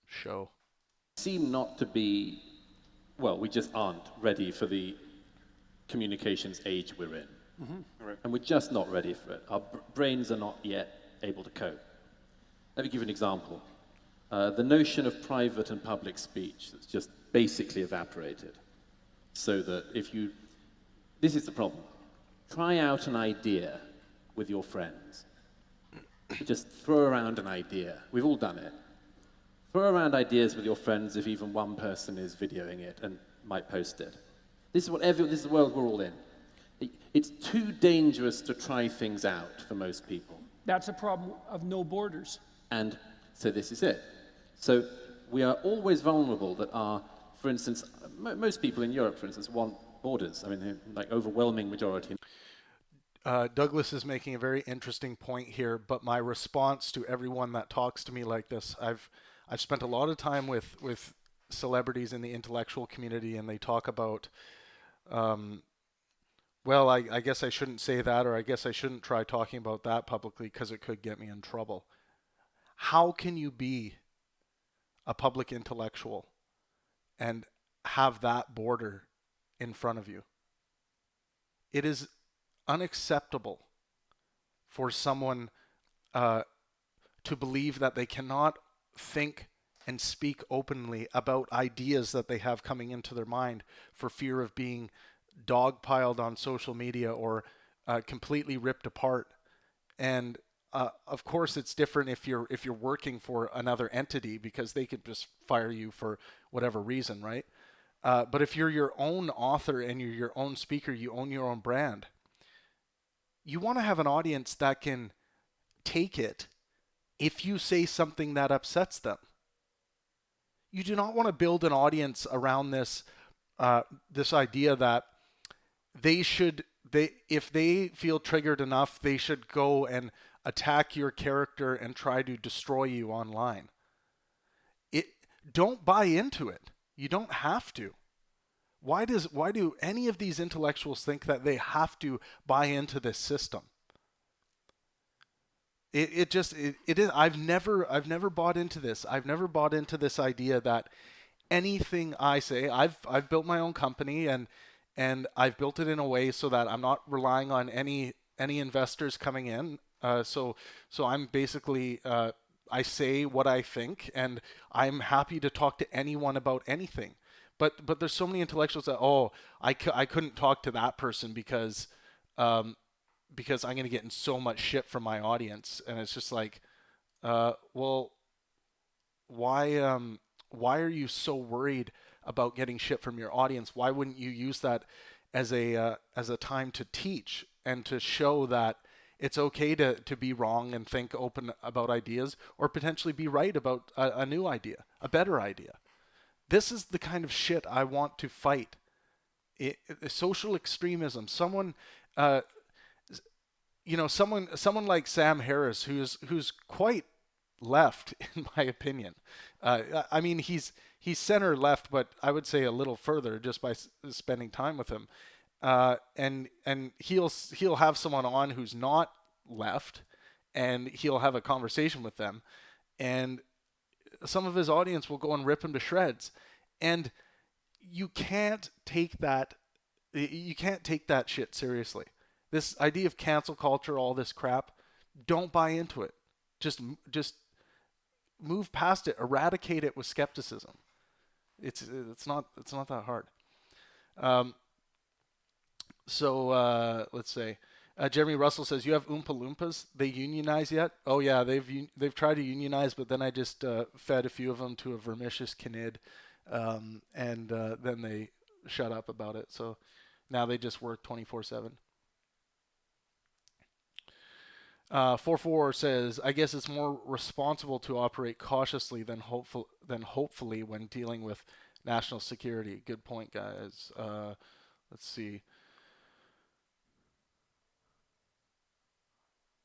show. Seem not to be, well, we just aren't ready for the communications age we're in. Mm-hmm. Right. And we're just not ready for it. Our brains are not yet able to cope. Let me give you an example. The notion of private and public speech that's just basically evaporated. So that this is the problem. Try out an idea with your friends. Just throw around an idea. We've all done it. Throw around ideas with your friends if even one person is videoing it and might post it. This is the world we're all in. It's too dangerous to try things out for most people. That's a problem of no borders. And so this is it. So we are always vulnerable that for instance, most people in Europe, for instance, want borders. I mean, like overwhelming majority. Douglas is making a very interesting point here, but my response to everyone that talks to me like this, I've spent a lot of time with celebrities in the intellectual community, and they talk about, well, I guess I shouldn't say that, or I guess I shouldn't try talking about that publicly because it could get me in trouble. How can you be a public intellectual and have that border in front of you? It is unacceptable for someone to believe that they cannot think and speak openly about ideas that they have coming into their mind for fear of being dogpiled on social media or completely ripped apart. And of course, it's different if you're working for another entity because they could just fire you for whatever reason, right? But if you're your own author and you're your own speaker, you own your own brand, you want to have an audience that can take it if you say something that upsets them. You do not want to build an audience around this idea that if they feel triggered enough, they should go and attack your character and try to destroy you online. Don't buy into it. You don't have to. Why do any of these intellectuals think that they have to buy into this system? It is. I've never bought into this. I've never bought into this idea that anything I say, I've built my own company and I've built it in a way so that I'm not relying on any investors coming in. So I'm basically I say what I think, and I'm happy to talk to anyone about anything. But there's so many intellectuals that I couldn't talk to that person because I'm going to get in so much shit from my audience, and it's just like, well, why are you so worried about getting shit from your audience? Why wouldn't you use that as a time to teach and to show that It's okay to be wrong and think open about ideas, or potentially be right about a new idea, a better idea. This is the kind of shit I want to fight. Social extremism. Uh, someone like Sam Harris, who's quite left, in my opinion. I mean, he's center left, but I would say a little further just by spending time with him. And he'll have someone on who's not left, and he'll have a conversation with them, and some of his audience will go and rip him to shreds, and you can't take that shit seriously. This idea of cancel culture, all this crap, don't buy into it. Just move past it, eradicate it with skepticism. It's not that hard. So let's say Jeremy Russell says, you have Oompa Loompas. They unionize yet? Oh yeah, they've tried to unionize, but then I just fed a few of them to a vermicious Kinid, and then they shut up about it. So now they just work 24/7. 44 says, I guess it's more responsible to operate cautiously than hopefully when dealing with national security. Good point, guys. Let's see.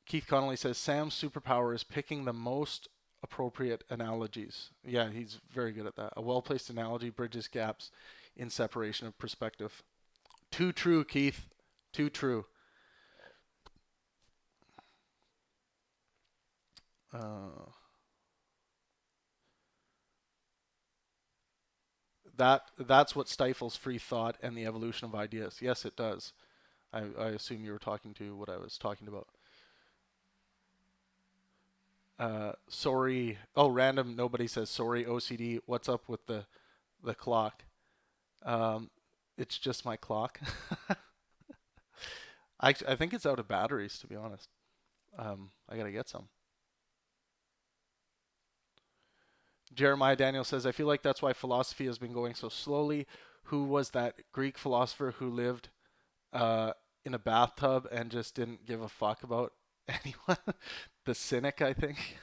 Keith Connolly says, Sam's superpower is picking the most appropriate analogies. Yeah, he's very good at that. A well-placed analogy bridges gaps in separation of perspective. Too true, Keith. Too true. That's what stifles free thought and the evolution of ideas. Yes, it does. I assume you were talking to what I was talking about. Sorry. Oh, random. Nobody says sorry. OCD. What's up with the clock? It's just my clock. I think it's out of batteries, to be honest. I gotta get some. Jeremiah Daniel says, I feel like that's why philosophy has been going so slowly. Who was that Greek philosopher who lived in a bathtub and just didn't give a fuck about anyone? The cynic, I think.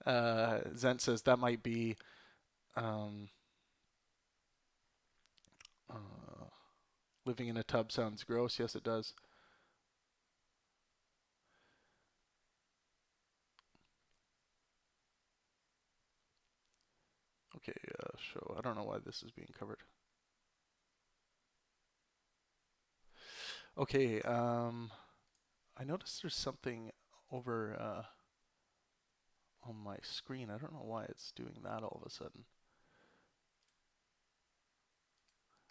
Zent says that might be living in a tub sounds gross. Yes, it does. Okay, show. I don't know why this is being covered. Okay, I noticed there's something over on my screen. I don't know why it's doing that all of a sudden.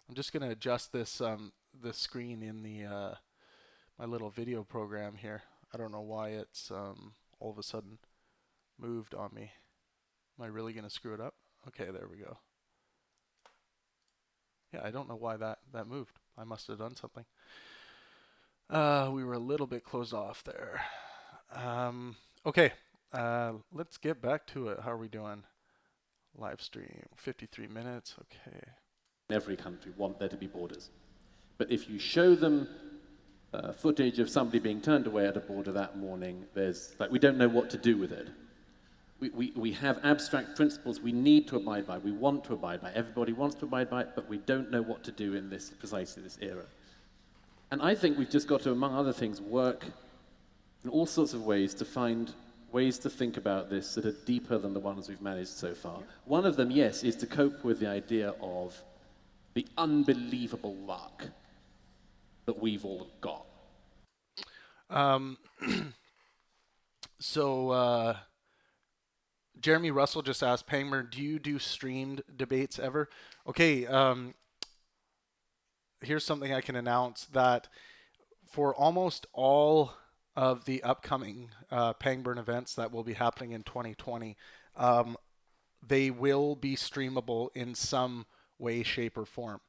I'm just gonna adjust this the screen in the my little video program here. I don't know why it's all of a sudden moved on me. Am I really gonna screw it up? Okay, there we go. Yeah, I don't know why that moved. I must have done something. We were a little bit closed off there. Okay, let's get back to it. How are we doing? Live stream, 53 minutes. Okay. Every country want there to be borders. But if you show them footage of somebody being turned away at a border that morning, we don't know what to do with it. We have abstract principles we need to abide by, we want to abide by, everybody wants to abide by it, but we don't know what to do in precisely this era. And I think we've just got to, among other things, work in all sorts of ways to find ways to think about this that are deeper than the ones we've managed so far. One of them, yes, is to cope with the idea of the unbelievable luck that we've all got. So Jeremy Russell just asked, Pangmer, do you do streamed debates ever? Okay, here's something I can announce, that for almost all of the upcoming Pangburn events that will be happening in 2020, they will be streamable in some way, shape, or form.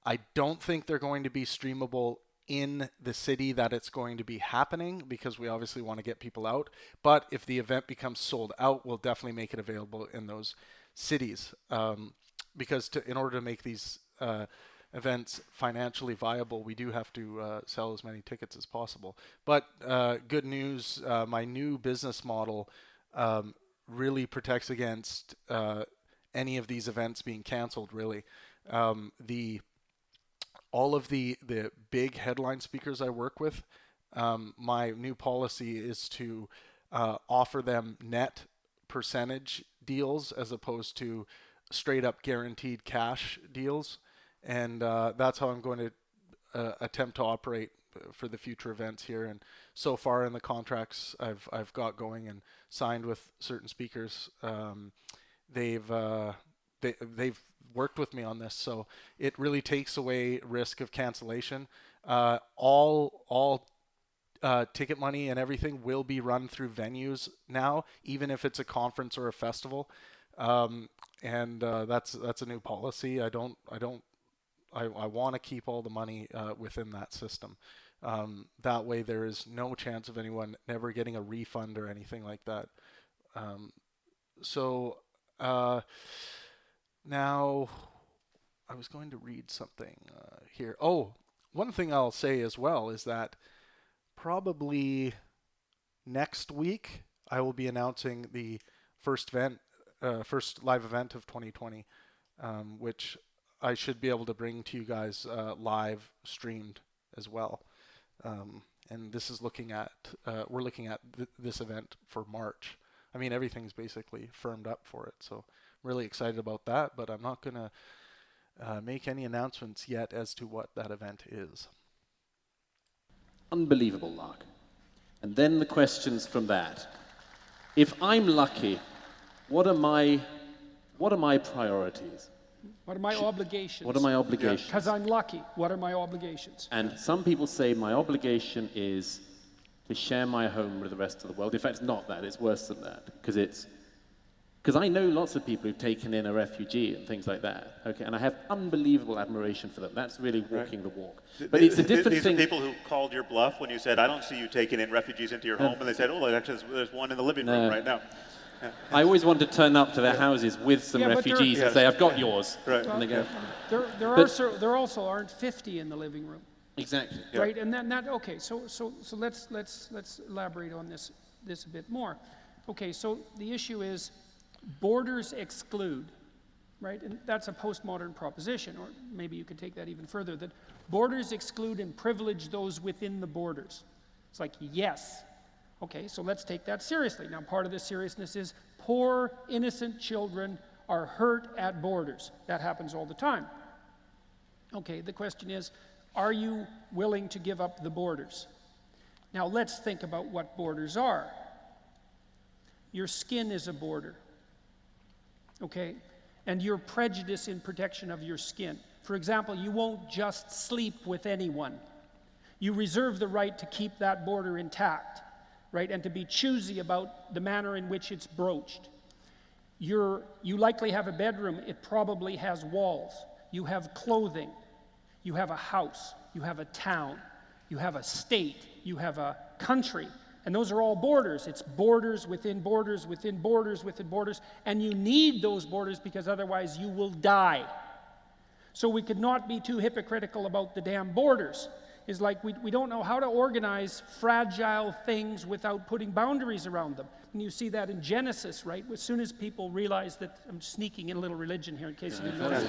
I don't think they're going to be streamable in the city that it's going to be happening, because we obviously want to get people out. But if the event becomes sold out, we'll definitely make it available in those cities. Because in order to make these events financially viable, we do have to sell as many tickets as possible. But good news, my new business model really protects against any of these events being canceled, really. All of the big headline speakers I work with, my new policy is to offer them net percentage deals as opposed to straight up guaranteed cash deals. And that's how I'm going to attempt to operate for the future events here. And so far in the contracts I've got going and signed with certain speakers, they've worked with me on this, so it really takes away risk of cancellation. All ticket money and everything will be run through venues now, even if it's a conference or a festival. And that's a new policy. I want to keep all the money within that system. That way there is no chance of anyone never getting a refund or anything like that. Now, I was going to read something here. Oh, one thing I'll say as well is that probably next week I will be announcing the first live event of 2020, which I should be able to bring to you guys live streamed as well. And this is we're looking at this event for March. I mean, everything's basically firmed up for it, so really excited about that, but I'm not going to make any announcements yet as to what that event is. Unbelievable, Lark. And then the questions from that. If I'm lucky, what are my priorities? What are my obligations? What are my obligations? Because I'm lucky. What are my obligations? And some people say my obligation is to share my home with the rest of the world. In fact, it's not that. It's worse than that. Because I know lots of people who've taken in a refugee and things like that. Okay, and I have unbelievable admiration for them. That's really walking the walk. But it's a different thing. These are people who called your bluff when you said, "I don't see you taking in refugees into your home," and they said, "Oh, actually, there's one in the living room right now." Yeah. I always want to turn up to their houses with some refugees and say, "I've got yours." Right. And they go, there also aren't 50 in the living room. Exactly. Yeah. Right, and then okay. So let's elaborate on this a bit more. Okay, so the issue is borders exclude, right? And that's a postmodern proposition, or maybe you could take that even further, that borders exclude and privilege those within the borders. It's like, yes. Okay, so let's take that seriously. Now, part of the seriousness is poor, innocent children are hurt at borders. That happens all the time. Okay, the question is, are you willing to give up the borders? Now, let's think about what borders are. Your skin is a border. Okay, and your prejudice in protection of your skin. For example, you won't just sleep with anyone. You reserve the right to keep that border intact, right, and to be choosy about the manner in which it's broached. You likely have a bedroom. It probably has walls. You have clothing. You have a house. You have a town. You have a state. You have a country. And those are all borders. It's borders within borders within borders within borders. And you need those borders because otherwise you will die. So we could not be too hypocritical about the damn borders. It's like we don't know how to organize fragile things without putting boundaries around them. And you see that in Genesis, right? As soon as people realize that, I'm sneaking in a little religion here in case you didn't notice.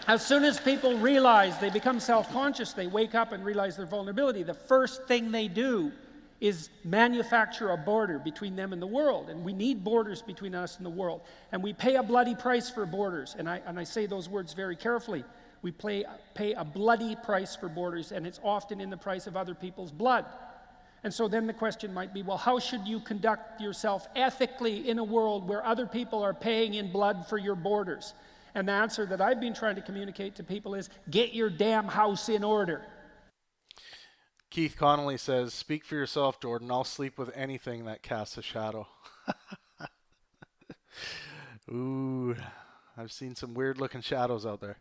As soon as people realize, they become self-conscious, they wake up and realize their vulnerability, the first thing they do is manufacture a border between them and the world. And we need borders between us and the world. And we pay a bloody price for borders. And I say those words very carefully. We pay a bloody price for borders, and it's often in the price of other people's blood. And so then the question might be, well, how should you conduct yourself ethically in a world where other people are paying in blood for your borders? And the answer that I've been trying to communicate to people is, get your damn house in order. Keith Connolly says, "Speak for yourself, Jordan. I'll sleep with anything that casts a shadow." Ooh, I've seen some weird-looking shadows out there.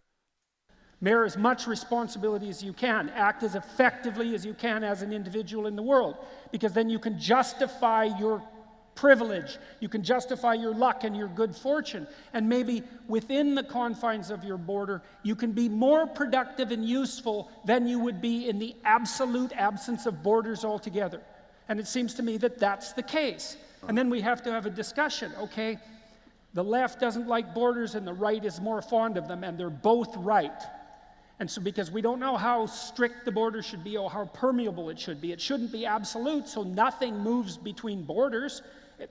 Bear as much responsibility as you can. Act as effectively as you can as an individual in the world. Because then you can justify your privilege. You can justify your luck and your good fortune. And maybe within the confines of your border, you can be more productive and useful than you would be in the absolute absence of borders altogether. And it seems to me that that's the case. And then we have to have a discussion, okay? The left doesn't like borders and the right is more fond of them, and they're both right. And so because we don't know how strict the border should be or how permeable it should be, it shouldn't be absolute, so nothing moves between borders.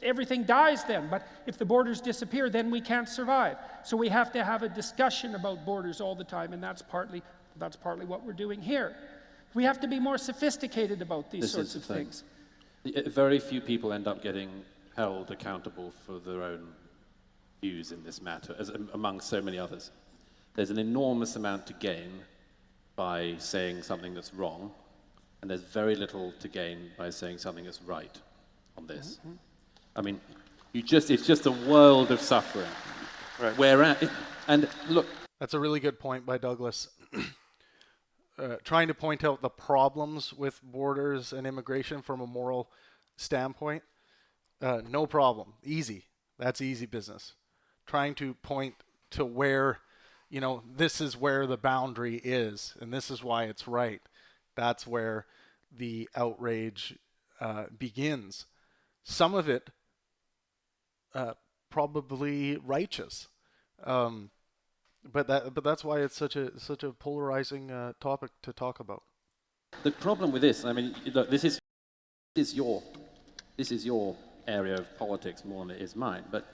Everything dies then. But if the borders disappear, then we can't survive. So we have to have a discussion about borders all the time, and that's partly what we're doing here. We have to be more sophisticated about these sorts of things. Very few people end up getting held accountable for their own views in this matter, as among so many others. There's an enormous amount to gain by saying something that's wrong, and there's very little to gain by saying something that's right on this. Mm-hmm. I mean, it's just a world of suffering. Right. And look. That's a really good point by Douglas. Trying to point out the problems with borders and immigration from a moral standpoint, no problem. Easy. That's easy business. Trying to point to where, this is where the boundary is, and this is why it's right. That's where the outrage begins. Some of it probably righteous, but that's why it's such a polarizing topic to talk about. The problem with this, I mean, look, this is your area of politics more than it is mine, but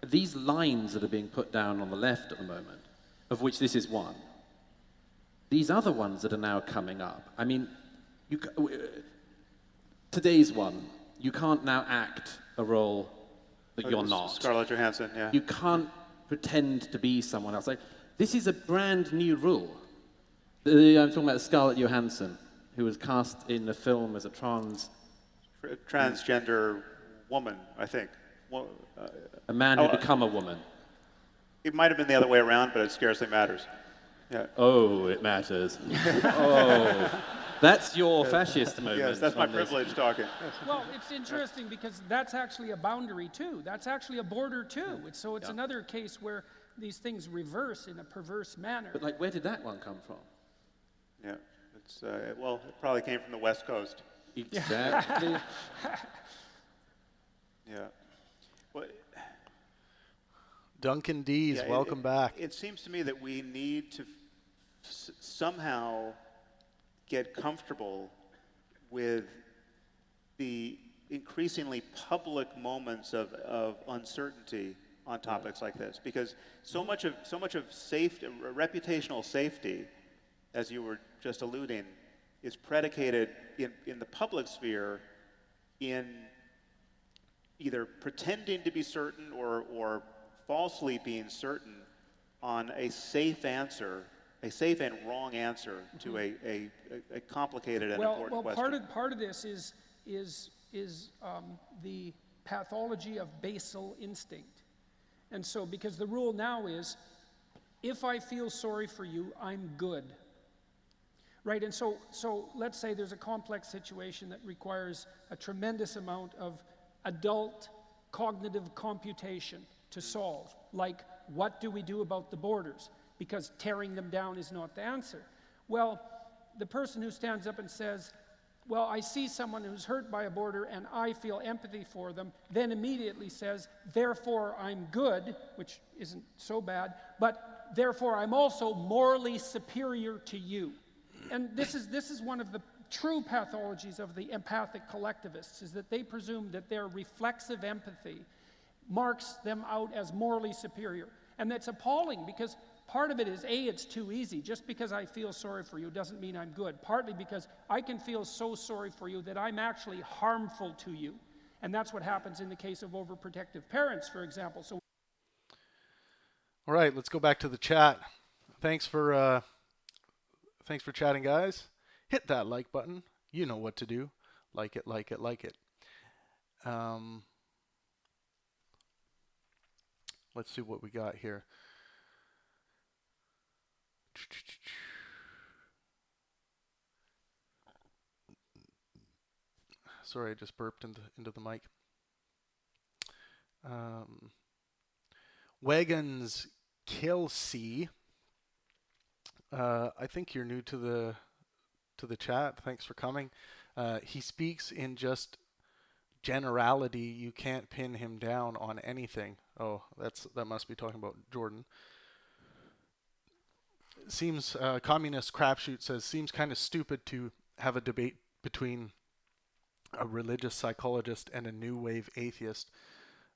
these lines that are being put down on the left at the moment, of which this is one, these other ones that are now coming up, I mean, today's one, you can't now act a role that you're not. Scarlett Johansson, yeah. You can't pretend to be someone else. Like, this is a brand new rule. I'm talking about Scarlett Johansson, who was cast in the film as a transgender woman, I think. Well, a man who become a woman. It might have been the other way around, but it scarcely matters. Yeah. Oh, it matters. Oh, that's your fascist moment. Yes, that's my privilege talking. Well, it's interesting because that's actually a boundary too. That's actually a border too. It's another case where these things reverse in a perverse manner. But where did that one come from? Yeah, it probably came from the West Coast. Exactly. Yeah. Well, Duncan Dees, welcome back. It seems to me that we need to somehow get comfortable with the increasingly public moments of uncertainty on topics like this, because so much of safety, reputational safety, as you were just alluding, is predicated in the public sphere in either pretending to be certain or falsely being certain on a safe answer, a safe and wrong answer to a complicated and important question. Well, part of this is the pathology of basal instinct. And so, because the rule now is, if I feel sorry for you, I'm good. Right, and so let's say there's a complex situation that requires a tremendous amount of adult cognitive computation to solve, like what do we do about the borders? Because tearing them down is not the answer. Well, the person who stands up and says, well, I see someone who's hurt by a border and I feel empathy for them, then immediately says, therefore I'm good, which isn't so bad, but therefore I'm also morally superior to you. And this is one of the true pathologies of the empathic collectivists, is that they presume that their reflexive empathy marks them out as morally superior. And that's appalling, because part of it is, it's too easy. Just because I feel sorry for you doesn't mean I'm good. Partly because I can feel so sorry for you that I'm actually harmful to you. And that's what happens in the case of overprotective parents, for example. So, all right, let's go back to the chat. Thanks for chatting, guys. Hit that like button. You know what to do. Like it, like it, like it. Let's see what we got here. Sorry, I just burped into the mic. Wagons Kill C. I think you're new to the chat. Thanks for coming. He speaks in just generality. You can't pin him down on anything. Oh, that must be talking about Jordan. Seems communist crapshoot says seems kind of stupid to have a debate between a religious psychologist and a new wave atheist.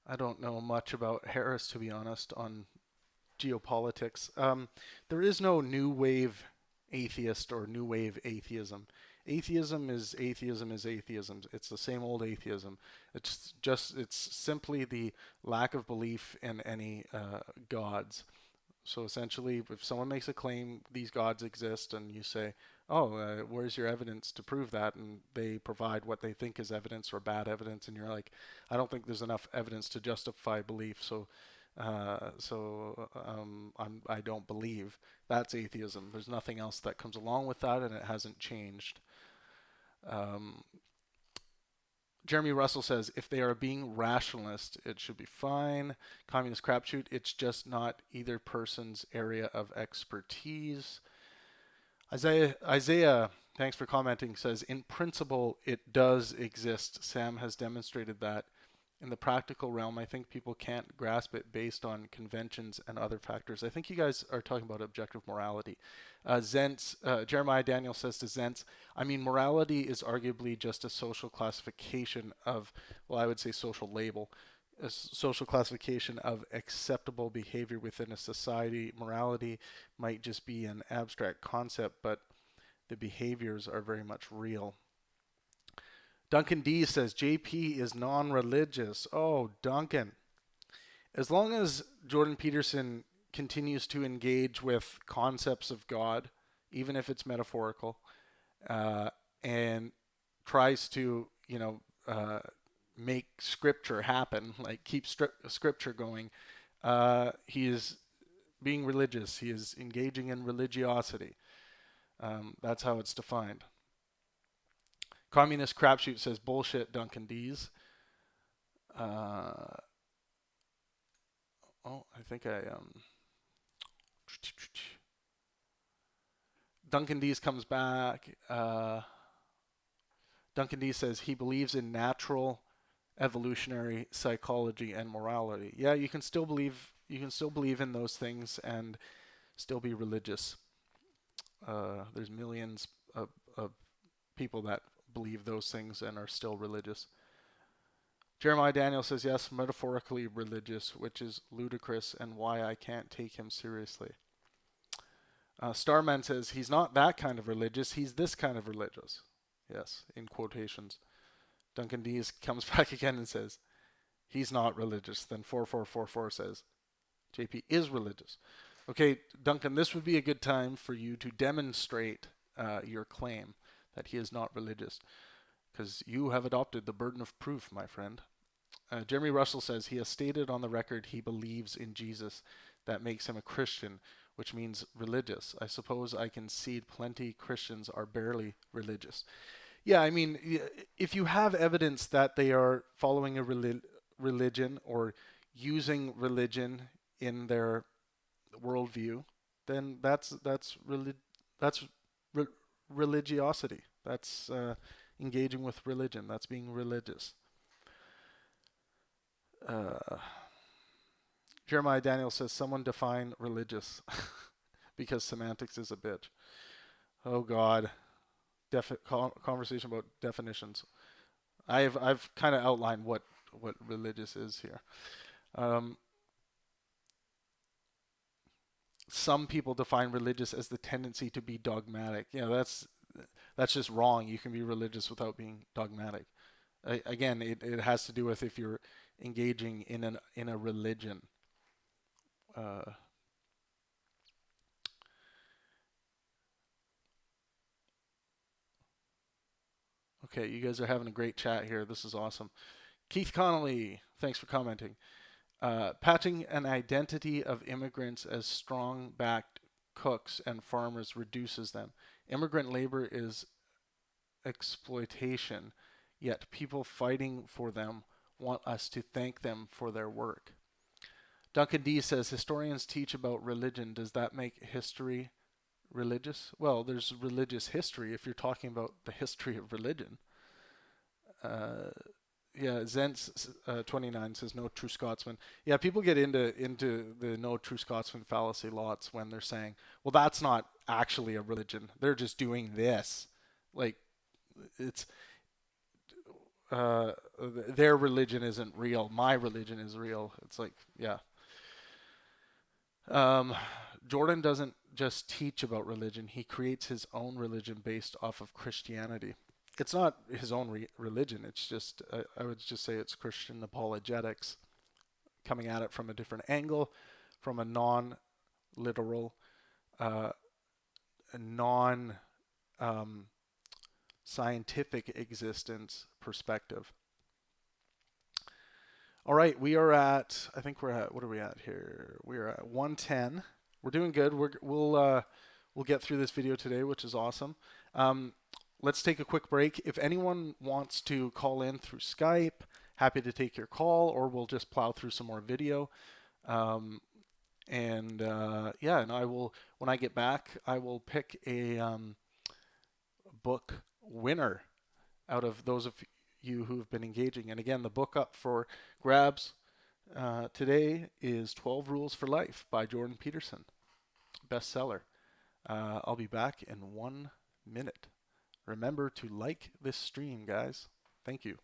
I don't know much about Harris, to be honest, on geopolitics. There is no new wave atheist or new wave atheism. Atheism is atheism is atheism. It's the same old atheism. It's simply the lack of belief in any gods. So essentially, if someone makes a claim these gods exist, and you say, "Oh, where's your evidence to prove that?" and they provide what they think is evidence or bad evidence, and you're like, "I don't think there's enough evidence to justify belief, so I don't believe." That's atheism. There's nothing else that comes along with that, and it hasn't changed. Jeremy Russell says, if they are being rationalist, it should be fine. Communist crapshoot, it's just not either person's area of expertise. Isaiah, thanks for commenting, says, in principle, it does exist. Sam has demonstrated that. In the practical realm, I think people can't grasp it based on conventions and other factors. I think you guys are talking about objective morality. Jeremiah Daniel says to Zentz, I mean, morality is arguably just a social classification of, well, I would say social label, a social classification of acceptable behavior within a society. Morality might just be an abstract concept, but the behaviors are very much real. Duncan D says JP is non-religious. Oh, Duncan. As long as Jordan Peterson continues to engage with concepts of God, even if it's metaphorical, and tries to, make scripture happen, like keep scripture going, he is being religious. He is engaging in religiosity. That's how it's defined. Communist crapshoot says bullshit, Duncan D's. I think Duncan D's comes back. Duncan D says he believes in natural evolutionary psychology and morality. Yeah, you can still believe in those things and still be religious. There's millions of people that believe those things and are still religious. Jeremiah Daniel says, yes, metaphorically religious, which is ludicrous and why I can't take him seriously. Starman says, he's not that kind of religious, he's this kind of religious. Yes, in quotations. Duncan D comes back again and says, he's not religious. Then 4444 says, JP is religious. Okay, Duncan, this would be a good time for you to demonstrate your claim that he is not religious, because you have adopted the burden of proof, my friend. Jeremy Russell says he has stated on the record he believes in Jesus. That makes him a Christian, which means religious. I suppose I concede plenty Christians are barely religious. Yeah, I mean, if you have evidence that they are following a religion or using religion in their worldview, then that's religiosity. That's engaging with religion. That's being religious. Jeremiah Daniel says, someone define religious because semantics is a bitch. Oh God. Conversation about definitions. I've kind of outlined what religious is here. Some people define religious as the tendency to be dogmatic. That's just wrong. You can be religious without being dogmatic. Again, it has to do with if you're engaging in a religion. Okay, you guys are having a great chat here. This is awesome. Keith Connolly, thanks for commenting. Patching an identity of immigrants as strong-backed cooks and farmers reduces them. Immigrant labor is exploitation, yet people fighting for them want us to thank them for their work. Duncan D says, historians teach about religion. Does that make history religious? Well, there's religious history if you're talking about the history of religion. Yeah, Zentz 29 says no true Scotsman. Yeah, people get into the no true Scotsman fallacy lots when they're saying, well, that's not actually a religion. They're just doing this. Like, it's their religion isn't real. My religion is real. It's like, yeah. Jordan doesn't just teach about religion. He creates his own religion based off of Christianity. It's not his own religion. It's just, I would just say it's Christian apologetics, coming at it from a different angle, from a non-literal, non-scientific existence perspective. All right, we are at, I think we're at, what are we at here? We are at 110. We're doing good. We'll get through this video today, which is awesome. Let's take a quick break. If anyone wants to call in through Skype, happy to take your call, or we'll just plow through some more video. And I will, when I get back, I will pick a book winner out of those of you who have been engaging. And again, the book up for grabs today is 12 Rules for Life by Jordan Peterson, bestseller. I'll be back in 1 minute. Remember to like this stream, guys. Thank you.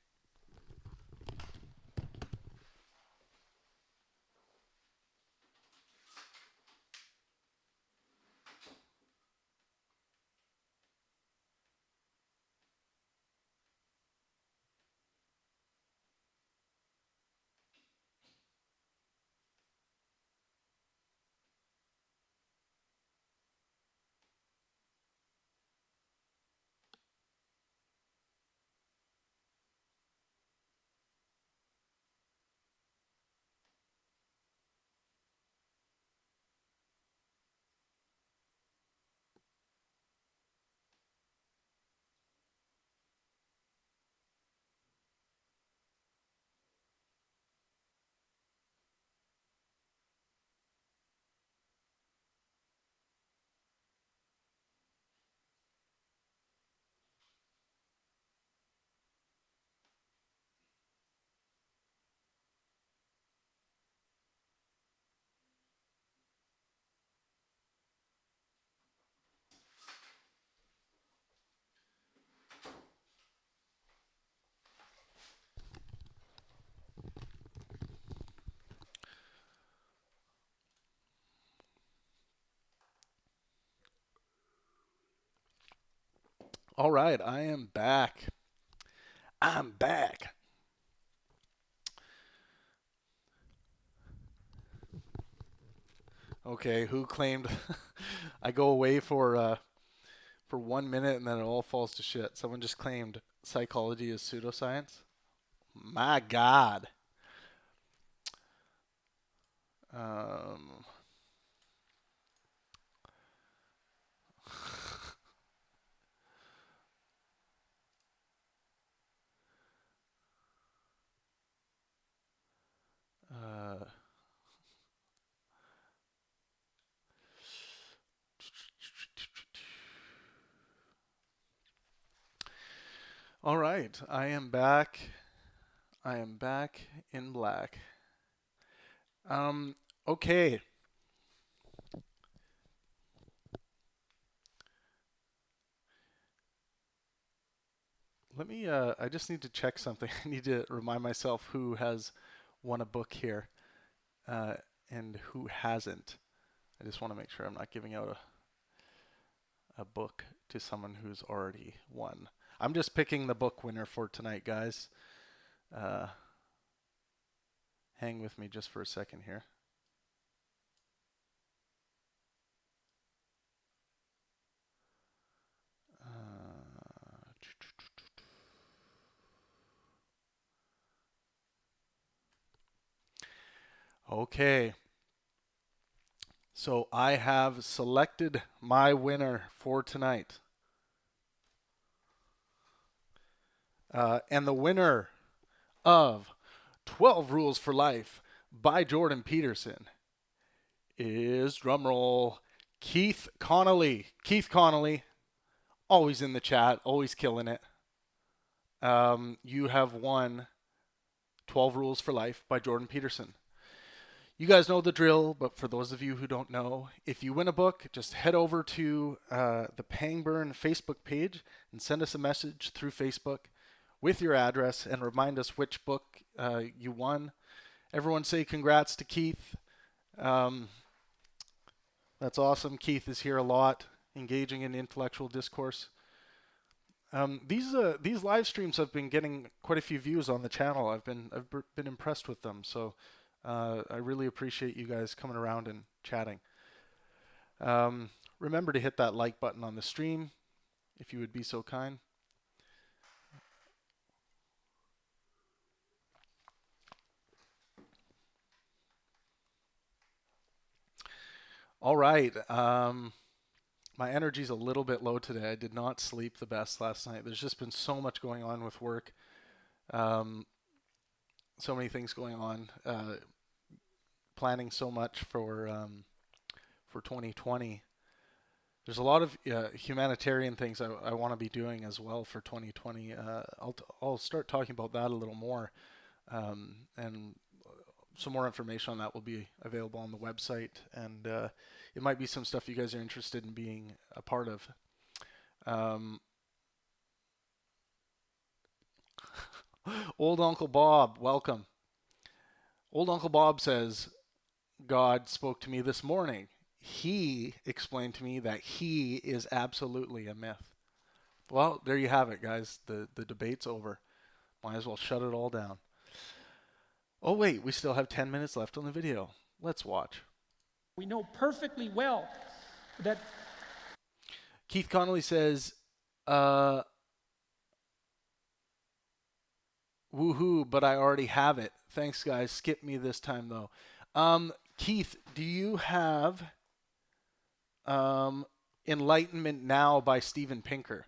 All right, I am back. I'm back. Okay, who claimed I go away for 1 minute and then it all falls to shit? Someone just claimed psychology is pseudoscience. My God. Um, uh, all right, I am back. I am back in black. Okay. Let me, I just need to check something. I need to remind myself who has won a book here and who hasn't. I just want to make sure I'm not giving out a book to someone who's already won. I'm just picking the book winner for tonight, guys. Hang with me just for a second here. Okay. So I have selected my winner for tonight. And the winner of 12 Rules for Life by Jordan Peterson is, drumroll, Keith Connolly. Keith Connolly, always in the chat, always killing it. You have won 12 Rules for Life by Jordan Peterson. You guys know the drill, but for those of you who don't know, if you win a book, just head over to the Pangburn Facebook page and send us a message through Facebook with your address and remind us which book you won. Everyone say congrats to Keith. That's awesome. Keith is here a lot, engaging in intellectual discourse. These live streams have been getting quite a few views on the channel. I've been impressed with them. So I really appreciate you guys coming around and chatting. Remember to hit that like button on the stream, if you would be so kind. All right. My energy's a little bit low today. I did not sleep the best last night. There's just been so much going on with work. So many things going on. Planning so much for 2020. There's a lot of humanitarian things I want to be doing as well for 2020. I'll start talking about that a little more, and some more information on that will be available on the website, and it might be some stuff you guys are interested in being a part of. Old Uncle Bob, welcome. Old Uncle Bob says, God spoke to me this morning. He explained to me that he is absolutely a myth. Well, there you have it, guys. The debate's over. Might as well shut it all down. Oh, wait, we still have 10 minutes left on the video. Let's watch. We know perfectly well that Keith Connolly says, woohoo, but I already have it. Thanks, guys. Skip me this time, though. Keith, do you have Enlightenment Now by Steven Pinker?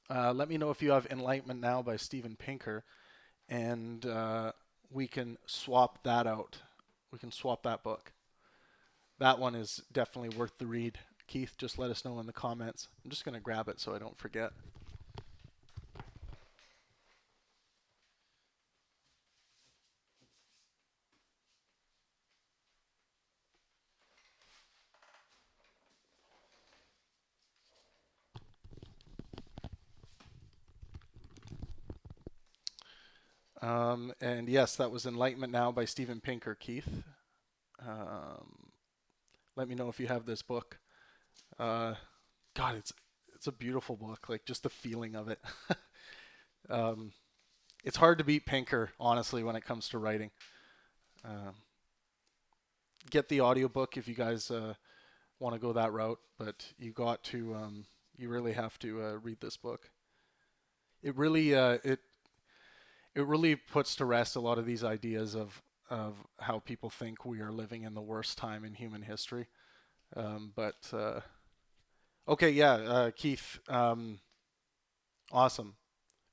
Let me know if you have Enlightenment Now by Steven Pinker, and we can swap that out. We can swap that book. That one is definitely worth the read. Keith, just let us know in the comments. I'm just going to grab it so I don't forget. And yes, that was Enlightenment Now by Steven Pinker, Keith. Let me know if you have this book. God, it's a beautiful book. Like, just the feeling of it. It's hard to beat Pinker, honestly, when it comes to writing. Get the audiobook if you guys want to go that route, but you really have to read this book. It really it really puts to rest a lot of these ideas of how people think we are living in the worst time in human history. Okay, yeah, Keith, awesome.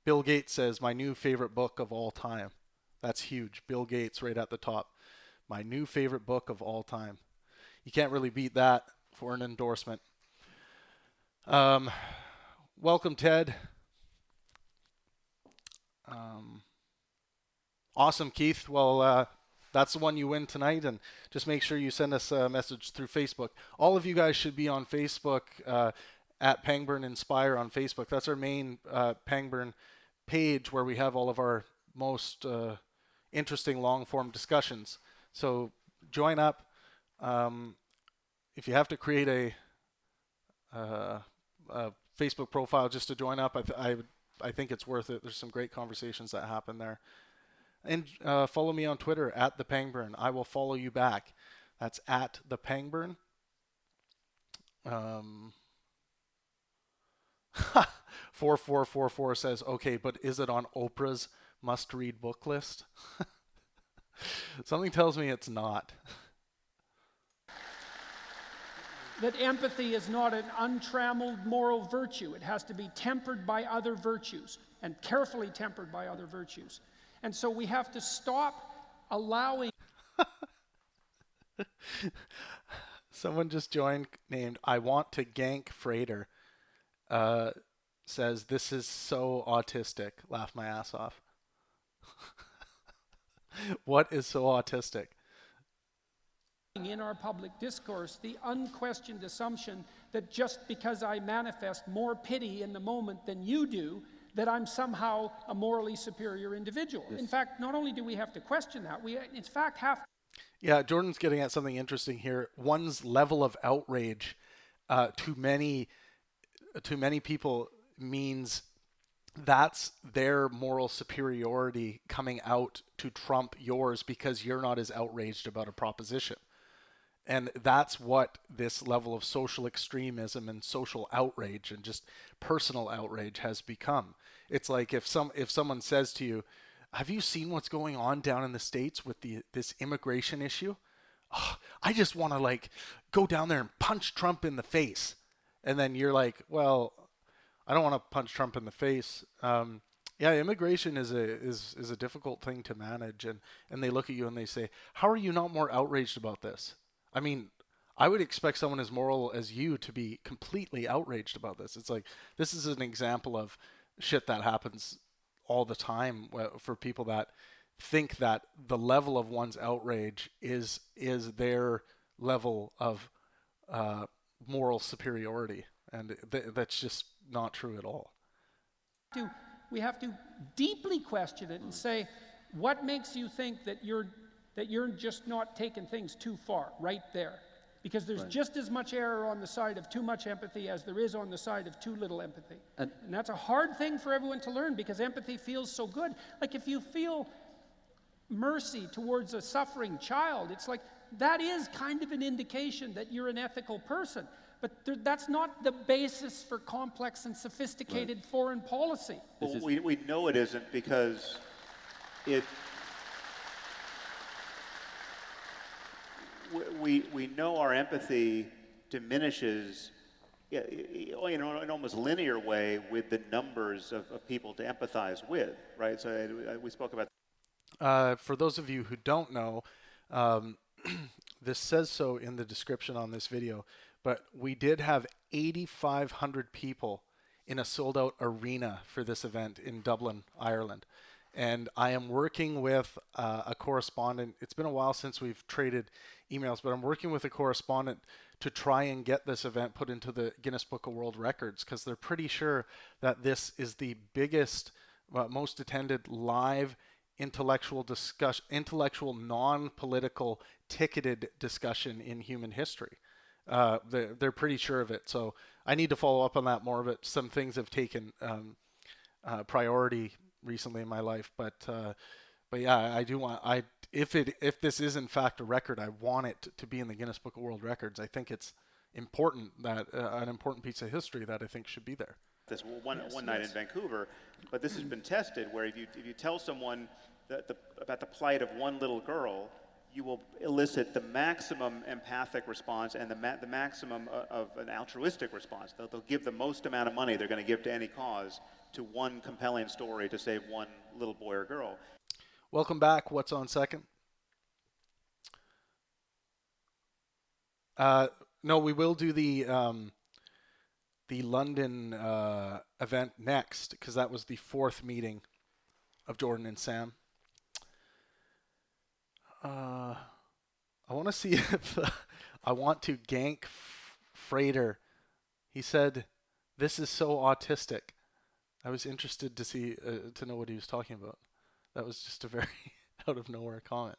Bill Gates says, my new favorite book of all time. That's huge. Bill Gates right at the top. My new favorite book of all time. You can't really beat that for an endorsement. Welcome, Ted. Awesome, Keith. Well, that's the one you win tonight, and just make sure you send us a message through Facebook. All of you guys should be on Facebook, at Pangburn Inspire on Facebook. That's our main Pangburn page where we have all of our most interesting long-form discussions. So join up. If you have to create a Facebook profile just to join up, I think it's worth it. There's some great conversations that happen there. And follow me on Twitter at the Pangburn. I will follow you back. That's at the Pangburn. 4444 says, okay, but is it on Oprah's must-read book list? Something tells me it's not. that empathy is not an untrammeled moral virtue. It has to be tempered by other virtues, and carefully tempered by other virtues. And so we have to stop allowing. Someone just joined named I Want to Gank Freighter. Says, this is so autistic. Laugh my ass off. What is so autistic? In our public discourse, the unquestioned assumption that just because I manifest more pity in the moment than you do, that I'm somehow a morally superior individual. Yes. In fact, not only do we have to question that, we in fact have. Yeah, Jordan's getting at something interesting here. One's level of outrage to many people means that's their moral superiority coming out to trump yours because you're not as outraged about a proposition. And that's what this level of social extremism and social outrage and just personal outrage has become. It's like if someone says to you, have you seen what's going on down in the States with this immigration issue? Oh, I just want to go down there and punch Trump in the face. And then you're like, well, I don't want to punch Trump in the face. Yeah, immigration is a difficult thing to manage. And they look at you and they say, how are you not more outraged about this? I mean, I would expect someone as moral as you to be completely outraged about this. It's like, this is an example of shit that happens all the time for people that think that the level of one's outrage is their level of moral superiority. And that's just not true at all. We have to deeply question it and say, what makes you think that you're just not taking things too far right there? Because there's just as much error on the side of too much empathy as there is on the side of too little empathy. And that's a hard thing for everyone to learn because empathy feels so good. Like if you feel mercy towards a suffering child, it's like that is kind of an indication that you're an ethical person. But that's not the basis for complex and sophisticated foreign policy. Well, we know it isn't because we know our empathy diminishes in an almost linear way with the numbers of people to empathize with, right? So we spoke about. For those of you who don't know, this says so in the description on this video, but we did have 8,500 people in a sold-out arena for this event in Dublin, Ireland. And I am working with a correspondent. It's been a while since we've traded emails, but I'm working with a correspondent to try and get this event put into the Guinness Book of World Records because they're pretty sure that this is the biggest, most attended live intellectual non-political ticketed discussion in human history. They're pretty sure of it. So I need to follow up on that more, but some things have taken priority recently in my life, but yeah, I do want, if this is in fact a record, I want it to be in the Guinness Book of World Records. I think it's important that an important piece of history that I think should be there. This one night in Vancouver, but this has been tested where if you tell someone about the plight of one little girl, you will elicit the maximum empathic response and the maximum of an altruistic response. They'll give the most amount of money they're going to give to any cause to one compelling story to save one little boy or girl. Welcome back. What's on second? No, we will do the London event next because that was the fourth meeting of Jordan and Sam. I want to see if I want to gank Freighter. He said, "This is so autistic." I was interested to see to know what he was talking about. That was just a very out of nowhere comment.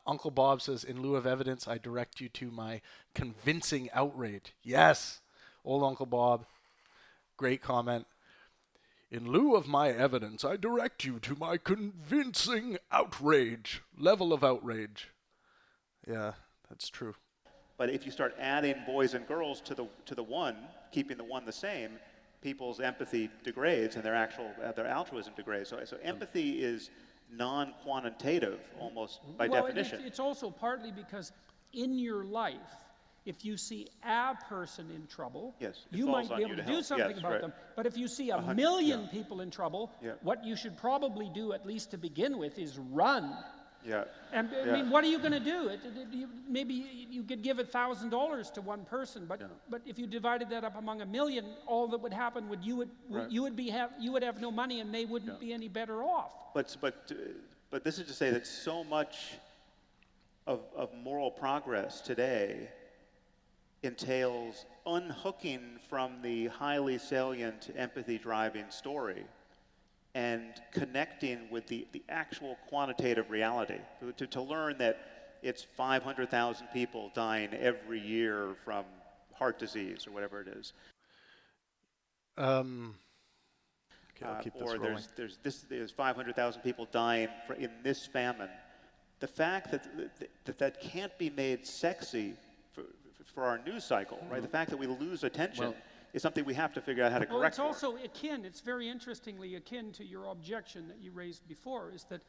Uncle Bob says, "In lieu of evidence, I direct you to my convincing outrage." Yes, old Uncle Bob. Great comment. In lieu of my evidence, I direct you to my convincing outrage. Level of outrage. Yeah, that's true. But if you start adding boys and girls to the one, keeping the one the same, people's empathy degrades and their altruism degrades. So empathy is non-quantitative almost by definition. It's also partly because in your life, if you see a person in trouble, Yes, it you falls might on be you able to to do help. something Yes, about right. them. But if you see a 100, million yeah. people in trouble, Yeah. what you should probably do, at least to begin with, is run. Yeah. And I mean, what are you going to do? Maybe you could give $1,000 to one person, but if you divided that up among a million, all that would happen would you would have no money, and they wouldn't be any better off. But this is to say that so much of moral progress today entails unhooking from the highly salient empathy-driving story and connecting with the actual quantitative reality, to learn that it's 500,000 people dying every year from heart disease or whatever it is. Okay, I'll keep this Or rolling. there's 500,000 people dying in this famine. The fact that can't be made sexy for our news cycle, right? The fact that we lose attention is something we have to figure out how to Well, correct. it's also akin, it's very interestingly akin to your objection that you raised before, is that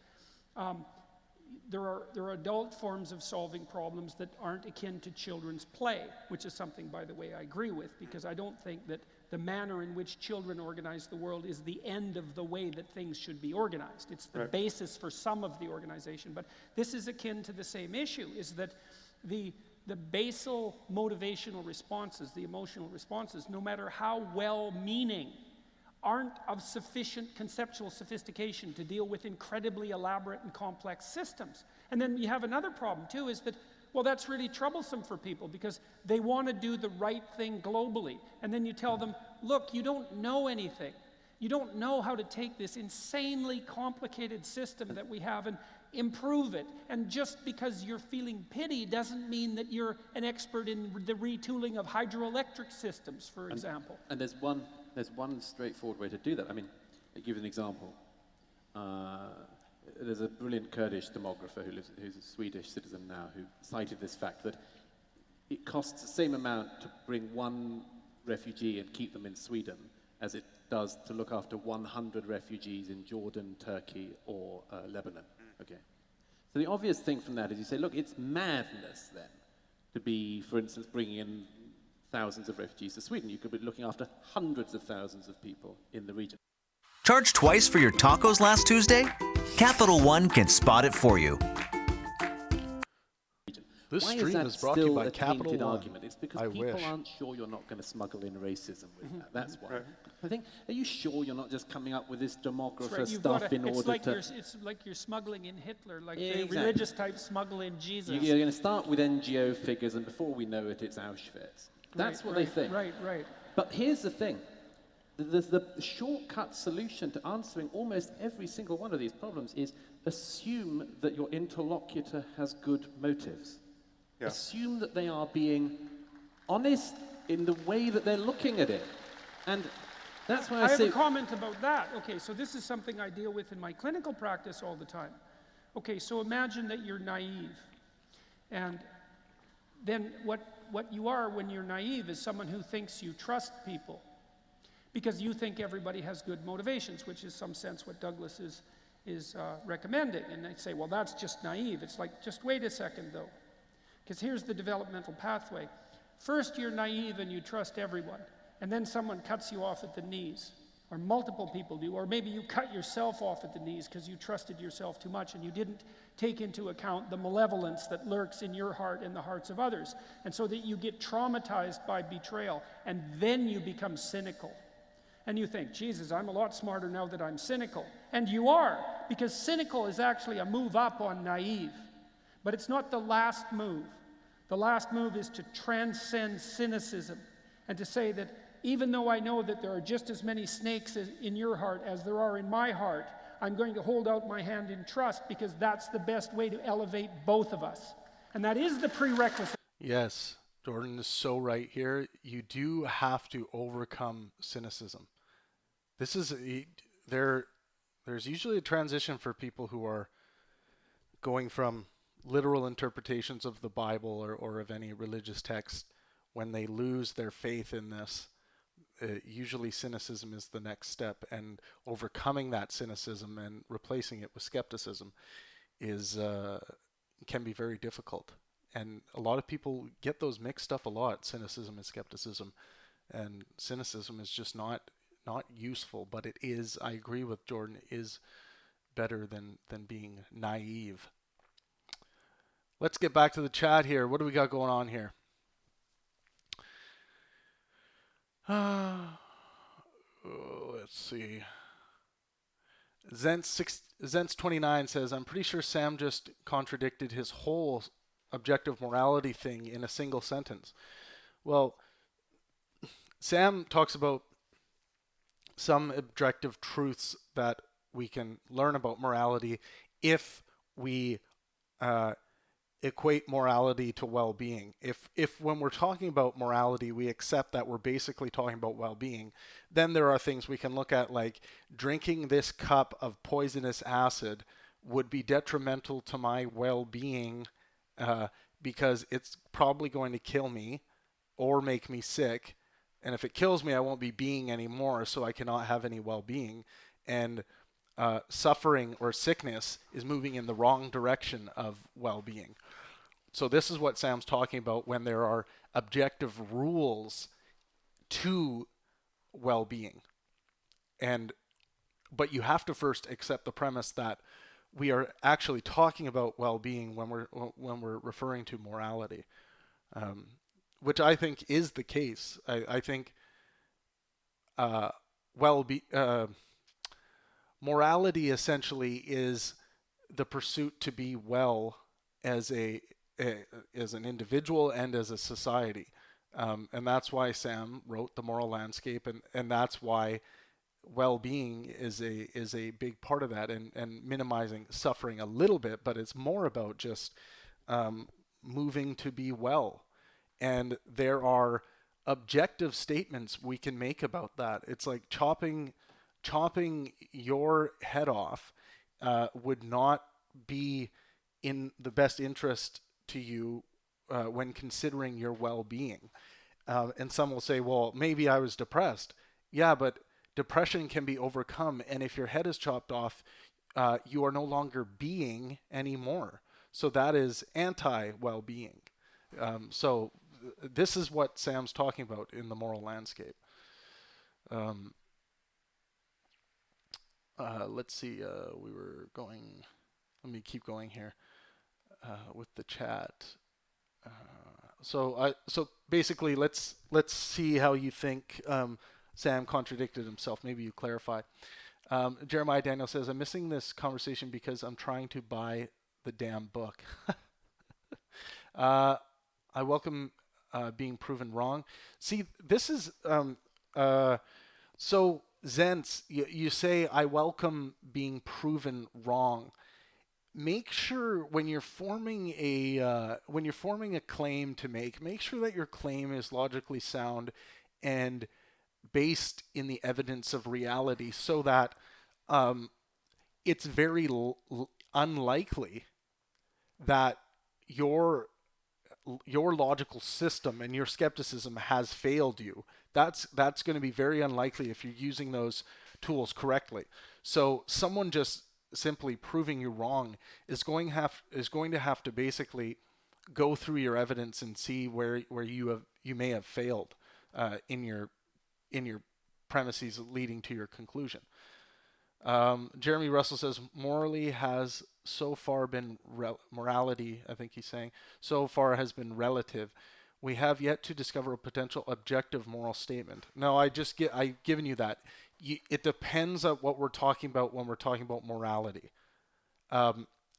there are adult forms of solving problems that aren't akin to children's play, which is something, by the way, I agree with, because I don't think that the manner in which children organize the world is the end of the way that things should be organized. It's the basis for some of the organization. But this is akin to the same issue, is that the basal motivational responses, the emotional responses, no matter how well-meaning, aren't of sufficient conceptual sophistication to deal with incredibly elaborate and complex systems. And then you have another problem too, is that, well, that's really troublesome for people because they want to do the right thing globally. And then you tell them, look, you don't know anything. You don't know how to take this insanely complicated system that we have and improve it. And just because you're feeling pity doesn't mean that you're an expert in the retooling of hydroelectric systems, for example. And there's one straightforward way to do that. I mean, I'll give you an example. There's a brilliant Kurdish demographer who's a Swedish citizen now, who cited this fact that it costs the same amount to bring one refugee and keep them in Sweden as it does to look after 100 refugees in Jordan, Turkey, or Lebanon. Okay. So the obvious thing from that is you say, look, it's madness then to be, for instance, bringing in thousands of refugees to Sweden. You could be looking after hundreds of thousands of people in the region. Charged twice for your tacos last Tuesday? Capital One can spot it for you. This Why stream is that is brought to you still by a Capital tainted One. argument? It's because I people wish. aren't sure you're not going to smuggle in racism with that. That's why. I think, are you sure you're not just coming up with this demographer stuff in order to... It's like you're smuggling in Hitler, like Yeah, the exactly. religious type smuggle in Jesus. You're going to start with NGO figures, and before we know it, it's Auschwitz. That's what they think. Right. But here's the thing. The shortcut solution to answering almost every single one of these problems is assume that your interlocutor has good motives. Yeah. Assume that they are being honest in the way that they're looking at it. And that's why I have say... a comment about that. Okay, so this is something I deal with in my clinical practice all the time. Okay, so imagine that you're naive. And then what you are when you're naive is someone who thinks you trust people. Because you think everybody has good motivations, which is some sense what Douglas is recommending. And they say, well, that's just naive. It's like, just wait a second, though. Because here's the developmental pathway. First, you're naive and you trust everyone. And then someone cuts you off at the knees. Or multiple people do. Or maybe you cut yourself off at the knees because you trusted yourself too much and you didn't take into account the malevolence that lurks in your heart and the hearts of others. And so that you get traumatized by betrayal. And then you become cynical. And you think, Jesus, I'm a lot smarter now that I'm cynical. And you are, because cynical is actually a move up on naive. But it's not the last move. The last move is to transcend cynicism and to say that even though I know that there are just as many snakes in your heart as there are in my heart, I'm going to hold out my hand in trust because that's the best way to elevate both of us. And that is the prerequisite. Yes, Jordan is so right here. You do have to overcome cynicism. There's usually a transition for people who are going from literal interpretations of the Bible or of any religious text. When they lose their faith in this, usually cynicism is the next step, and overcoming that cynicism and replacing it with skepticism can be very difficult. And a lot of people get those mixed up a lot, cynicism and skepticism. And cynicism is just not useful, but it is, I agree with Jordan, is better than being naive. Let's get back to the chat here. What do we got going on here? Let's see. Zents29 says, I'm pretty sure Sam just contradicted his whole objective morality thing in a single sentence. Well, Sam talks about some objective truths that we can learn about morality if we equate morality to well-being. If when we're talking about morality, we accept that we're basically talking about well-being, then there are things we can look at, like drinking this cup of poisonous acid would be detrimental to my well-being because it's probably going to kill me or make me sick. And if it kills me, I won't be being anymore, so I cannot have any well-being. And suffering or sickness is moving in the wrong direction of well-being. So this is what Sam's talking about when there are objective rules to well-being. But you have to first accept the premise that we are actually talking about well-being when we're referring to morality, which I think is the case. I think morality essentially is the pursuit to be well as as an individual and as a society. And that's why Sam wrote The Moral Landscape, and that's why well-being is a big part of that, and minimizing suffering a little bit, but it's more about just moving to be well. And there are objective statements we can make about that. It's like chopping your head off would not be in the best interest to you when considering your well-being. And some will say, well, maybe I was depressed. Yeah, but depression can be overcome. And if your head is chopped off, you are no longer being anymore. So that is anti-well-being. So this is what Sam's talking about in The Moral Landscape. Let's see. We were going. Let me keep going here with the chat. So basically, let's see how you think Sam contradicted himself. Maybe you clarify. Jeremiah Daniel says, I'm missing this conversation because I'm trying to buy the damn book. I welcome being proven wrong. See, this is so Zents. You say I welcome being proven wrong. Make sure when you're forming a claim to make sure that your claim is logically sound and based in the evidence of reality, so that it's very unlikely that your logical system and your skepticism has failed you. That's going to be very unlikely if you're using those tools correctly. So someone just simply proving you wrong is going to have to basically go through your evidence and see where you may have failed in your premises leading to your conclusion. Jeremy Russell says morality has so far been morality. I think he's saying so far has been relative. We have yet to discover a potential objective moral statement. No, I've given you that. It depends on what we're talking about when we're talking about morality.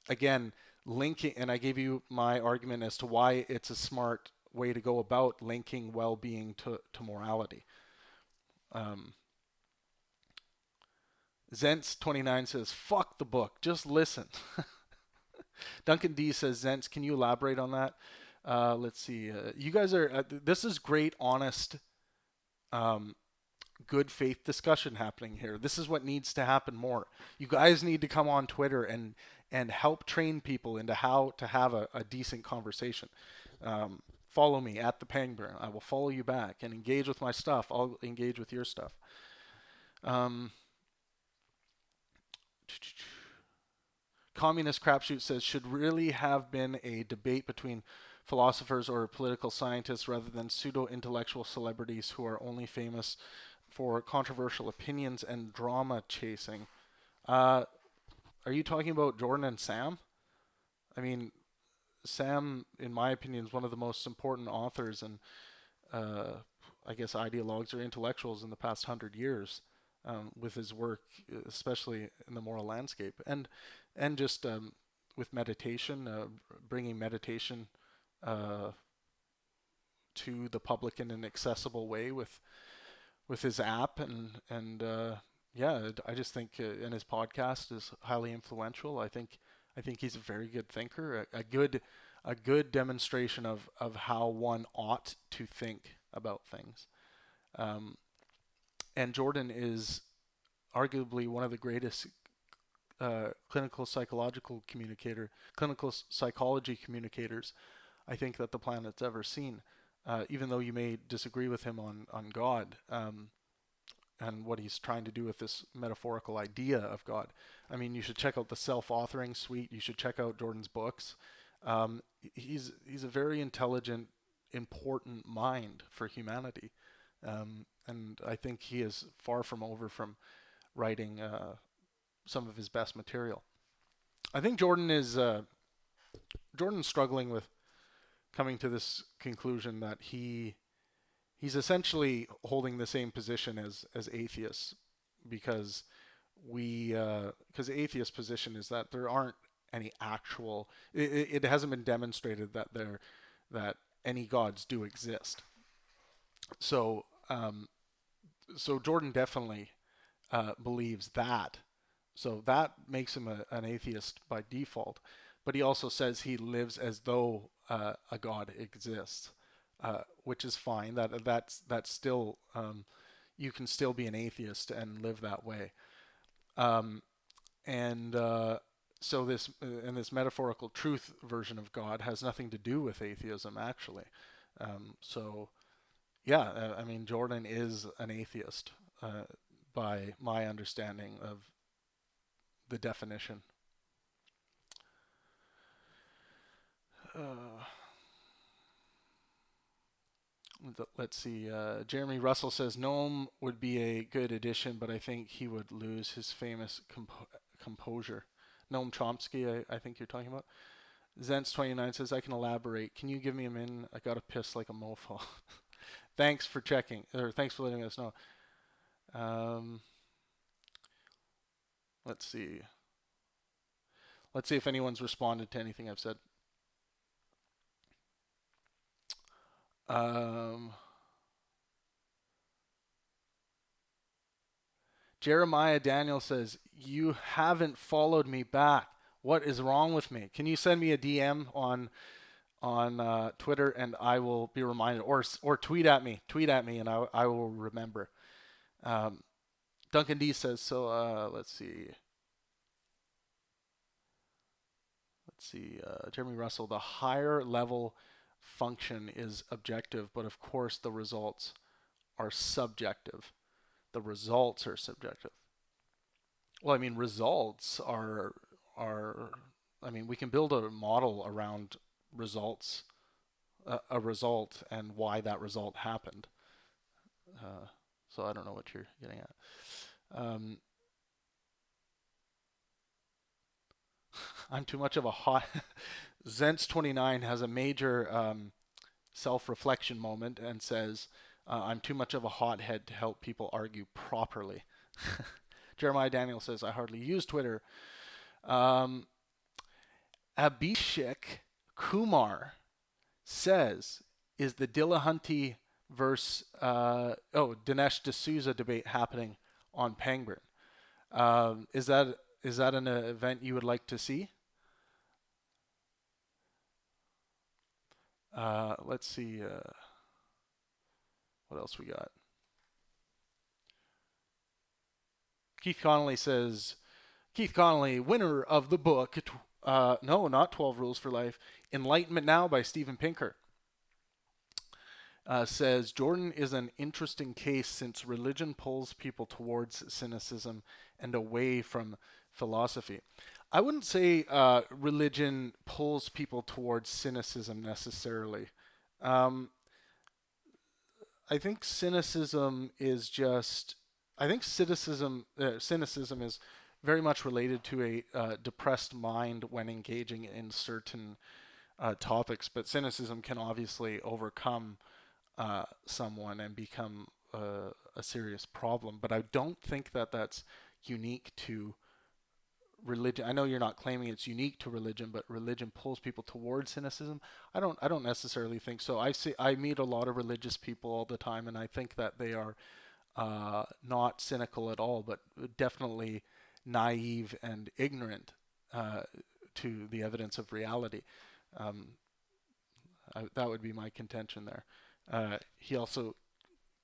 Again, linking, and I gave you my argument as to why it's a smart way to go about linking well-being to morality. Zents29 says, fuck the book, just listen. Duncan D says, Zents, can you elaborate on that? Let's see. You guys are, this is great, honest, good faith discussion happening here. This is what needs to happen more. You guys need to come on Twitter and help train people into how to have a decent conversation. Follow me at the Penguin. I will follow you back and engage with my stuff. I'll engage with your stuff. Communist Crapshoot says, should really have been a debate between philosophers or political scientists rather than pseudo-intellectual celebrities who are only famous for controversial opinions and drama chasing. Are you talking about Jordan and Sam? I mean, Sam, in my opinion, is one of the most important authors and I guess ideologues or intellectuals in the past 100 years, with his work, especially in the moral landscape, and just with meditation, bringing meditation to the public in an accessible way with his app, and yeah, I just think and his podcast is highly influential. I think he's a very good thinker, a good demonstration of how one ought to think about things. And Jordan is arguably one of the greatest clinical psychology communicators I think that the planet's ever seen. Even though you may disagree with him on God and what he's trying to do with this metaphorical idea of God. I mean, you should check out the self-authoring suite. You should check out Jordan's books. He's a very intelligent, important mind for humanity. And I think he is far from over from writing some of his best material. I think Jordan's struggling with coming to this conclusion that he's essentially holding the same position as atheists, because because the atheist position is that there aren't any actual, it hasn't been demonstrated that any gods do exist. So so Jordan definitely believes that. So that makes him an atheist by default. But he also says he lives as though a god exists, which is fine. That's still you can still be an atheist and live that way. And so this metaphorical truth version of God has nothing to do with atheism, actually. So yeah, I mean, Jordan is an atheist by my understanding of the definition. Let's see. Jeremy Russell says Noam would be a good addition, but I think he would lose his famous composure. Noam Chomsky, I think you're talking about. Zents29 says, I can elaborate. Can you give me a minute? I got to piss like a mofo. Thanks for checking, or thanks for letting us know. Let's see. Let's see if anyone's responded to anything I've said. Jeremiah Daniel says, you haven't followed me back. What is wrong with me? Can you send me a DM on Twitter and I will be reminded, or tweet at me and I will remember. Duncan D says, so let's see. Jeremy Russell, the higher level function is objective, but of course the results are subjective. The results are subjective. Well, I mean, results are I mean, we can build a model around results, a result, and why that result happened. So I don't know what you're getting at. I'm too much of a hot... Zents29 has a major self-reflection moment and says, I'm too much of a hothead to help people argue properly. Jeremiah Daniel says, I hardly use Twitter. Abhishek Kumar says, is the Dillahunty versus Dinesh D'Souza debate happening on Penguin? Is that an event you would like to see? Let's see. What else we got? Keith Connolly says, Keith Connolly, winner of the book, no, not 12 Rules for Life, Enlightenment Now by Steven Pinker, says, Jordan is an interesting case since religion pulls people towards cynicism and away from philosophy. I wouldn't say religion pulls people towards cynicism necessarily. Um, I think cynicism is just. I think cynicism is very much related to a depressed mind when engaging in certain topics. But cynicism can obviously overcome someone and become a serious problem. But I don't think that that's unique to religion. I know you're not claiming it's unique to religion, but religion pulls people towards cynicism. I don't necessarily think so. I meet a lot of religious people all the time, and I think that they are not cynical at all, but definitely naive and ignorant to the evidence of reality. Um, that would be my contention there.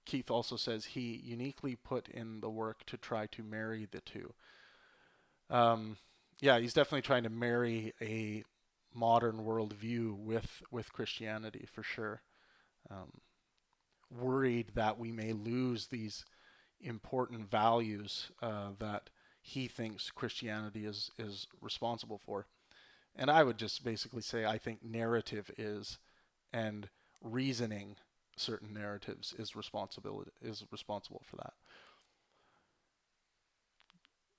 Keith also says he uniquely put in the work to try to marry the two. Yeah, he's definitely trying to marry a modern worldview with Christianity for sure. Worried that we may lose these important values that he thinks Christianity is responsible for. And I would just basically say I think narrative is, and reasoning certain narratives is responsible for that.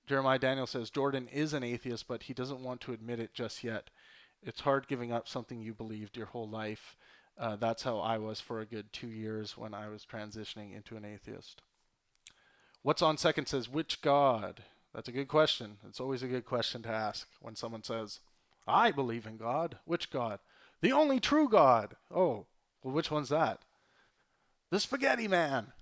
Jeremiah Daniel says Jordan is an atheist, but he doesn't want to admit it just yet. It's hard giving up something you believed your whole life. That's how I was for a good 2 years when I was transitioning into an atheist. What's on second says, which God? That's a good question. It's always a good question to ask when someone says, I believe in God. Which God? The only true God. Oh, well, which one's that? The Spaghetti Man.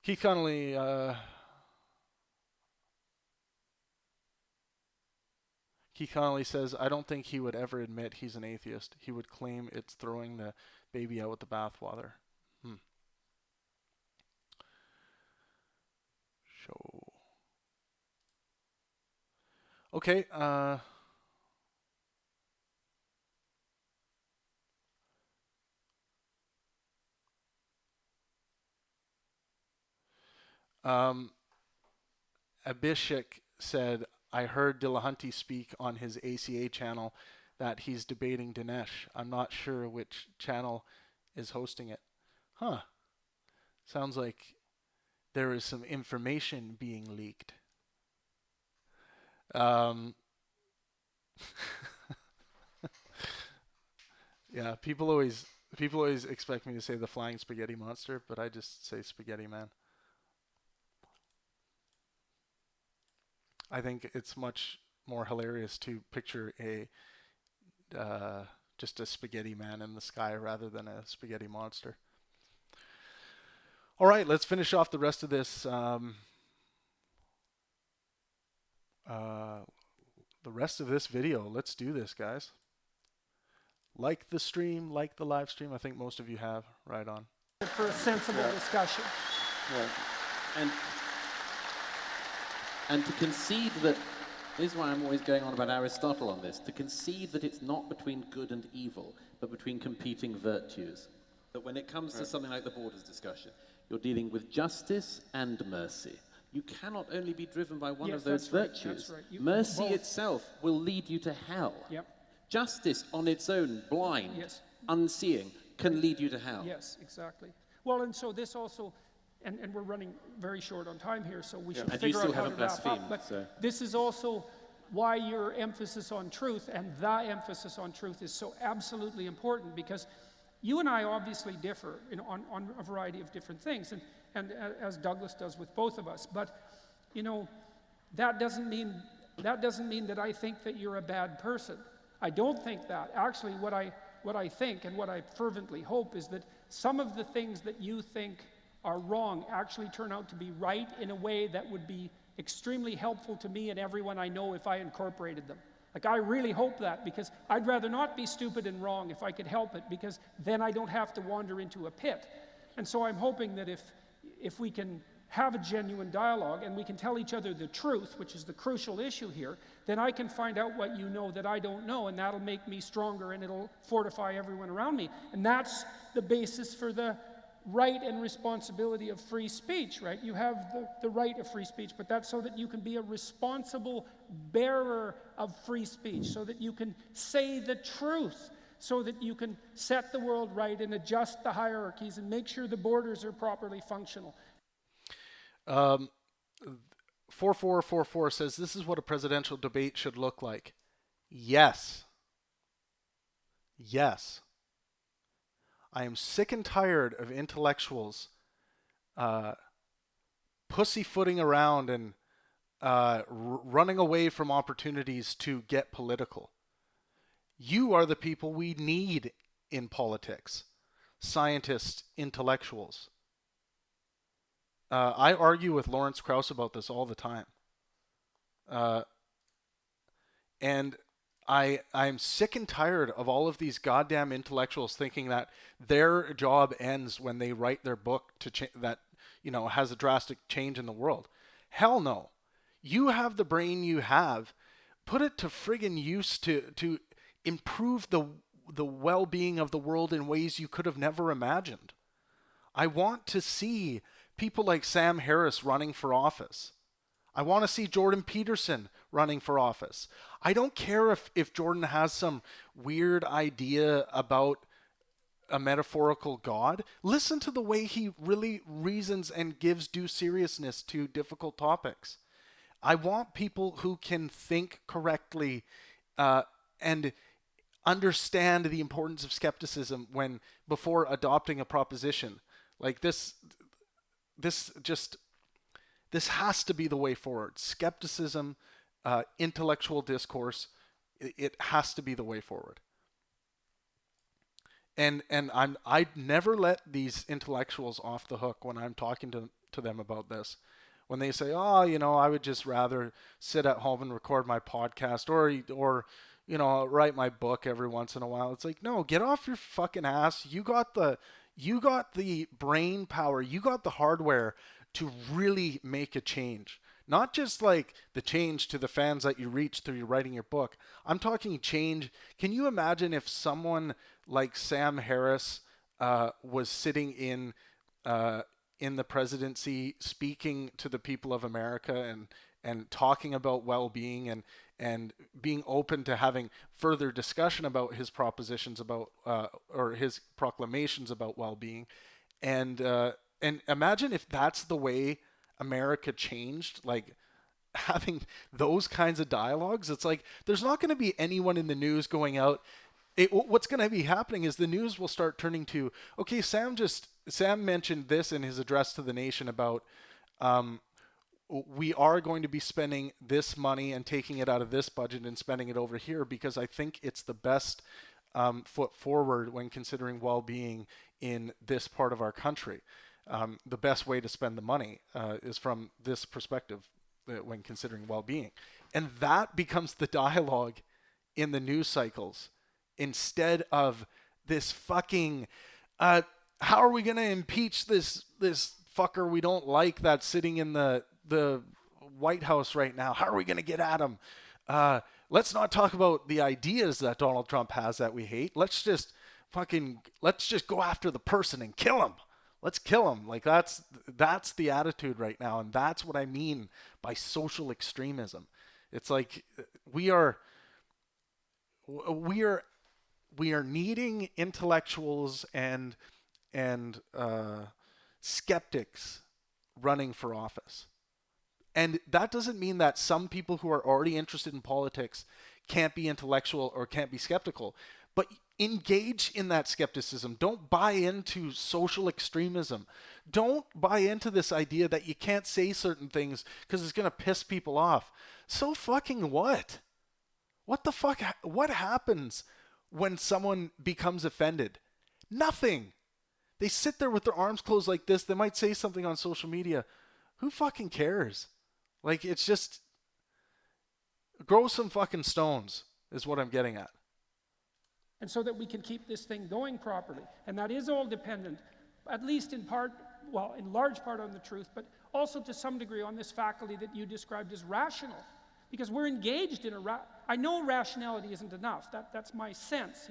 Keith Connolly, says, I don't think he would ever admit he's an atheist. He would claim it's throwing the baby out with the bathwater. Show. Okay. Abhishek said, I heard Dillahunty speak on his ACA channel that he's debating Dinesh. I'm not sure which channel is hosting it. Huh. Sounds like there is some information being leaked. Yeah, people always expect me to say the flying spaghetti monster, but I just say Spaghetti Man. I think it's much more hilarious to picture just a spaghetti man in the sky rather than a spaghetti monster. All right, let's finish off the rest of this. The rest of this video. Let's do this, guys. Like the stream, like the live stream. I think most of you have. Right on. For a sensible discussion. Yeah. And to concede that, this is why I'm always going on about Aristotle on this, to concede that it's not between good and evil, but between competing virtues. That when it comes to something like the borders discussion, you're dealing with justice and mercy. You cannot only be driven by one of those virtues. Right. Mercy itself will lead you to hell. Yep. Justice on its own, blind, unseeing, can lead you to hell. Yes, exactly. Well, and so this also, and we're running very short on time here, so we should figure out how to wrap up. But this is also why your emphasis on truth and the emphasis on truth is so absolutely important, because you and I obviously differ on a variety of different things, and as Douglas does with both of us. But that doesn't mean that I think that you're a bad person. I don't think that. Actually, what I think and what I fervently hope is that some of the things that you think are wrong actually turn out to be right in a way that would be extremely helpful to me and everyone I know if I incorporated them. Like, I really hope that, because I'd rather not be stupid and wrong if I could help it, because then I don't have to wander into a pit. And so I'm hoping that if we can have a genuine dialogue and we can tell each other the truth, which is the crucial issue here, then I can find out what you know that I don't know, and that'll make me stronger and it'll fortify everyone around me. And that's the basis for the right and responsibility of free speech, right? You have the right of free speech, but that's so that you can be a responsible bearer of free speech, so that you can say the truth, so that you can set the world right and adjust the hierarchies and make sure the borders are properly functional. 4444 says, this is what a presidential debate should look like. Yes. Yes. I am sick and tired of intellectuals pussyfooting around and running away from opportunities to get political. You are the people we need in politics. Scientists, intellectuals. I argue with Lawrence Krauss about this all the time. And I'm sick and tired of all of these goddamn intellectuals thinking that their job ends when they write their book that has a drastic change in the world. Hell no. You have the brain you have. Put it to friggin' use to improve the well-being of the world in ways you could have never imagined. I want to see people like Sam Harris running for office. I want to see Jordan Peterson running for office. I don't care if Jordan has some weird idea about a metaphorical God. Listen to the way he really reasons and gives due seriousness to difficult topics. I want people who can think correctly and understand the importance of skepticism before adopting a proposition. Like this has to be the way forward. Skepticism, intellectual discourse, it has to be the way forward. And I'd never let these intellectuals off the hook when I'm talking to them about this. When they say, oh, I would just rather sit at home and record my podcast or write my book every once in a while. It's like, no, get off your fucking ass. You got the brain power. You got the hardware to really make a change. Not just like the change to the fans that you reach through writing your book. I'm talking change. Can you imagine if someone like Sam Harris was sitting in the presidency, speaking to the people of America and talking about well-being and being open to having further discussion about his propositions about or his proclamations about well-being, and imagine if that's the way America changed, like having those kinds of dialogues. It's like there's not going to be anyone in the news going out. What's going to be happening is the news will start turning to, okay, Sam mentioned this in his address to the nation about we are going to be spending this money and taking it out of this budget and spending it over here because I think it's the best foot forward when considering well-being in this part of our country. The best way to spend the money is from this perspective when considering well-being. And that becomes the dialogue in the news cycles instead of this fucking, how are we going to impeach this fucker we don't like that's sitting in the White House right now? How are we going to get at him? Let's not talk about the ideas that Donald Trump has that we hate. Let's just go after the person and kill him. Let's kill him. Like that's the attitude right now, and that's what I mean by social extremism. It's like we are needing intellectuals and skeptics running for office. And that doesn't mean that some people who are already interested in politics can't be intellectual or can't be skeptical. But engage in that skepticism. Don't buy into social extremism. Don't buy into this idea that you can't say certain things because it's going to piss people off. So fucking what? What the fuck? What happens when someone becomes offended? Nothing. They sit there with their arms closed like this. They might say something on social media. Who fucking cares? Like, it's just grow some fucking stones is what I'm getting at. And so that we can keep this thing going properly. And that is all dependent, at least in part, well, in large part on the truth, but also to some degree on this faculty that you described as rational. Because we're engaged in I know rationality isn't enough. That's my sense,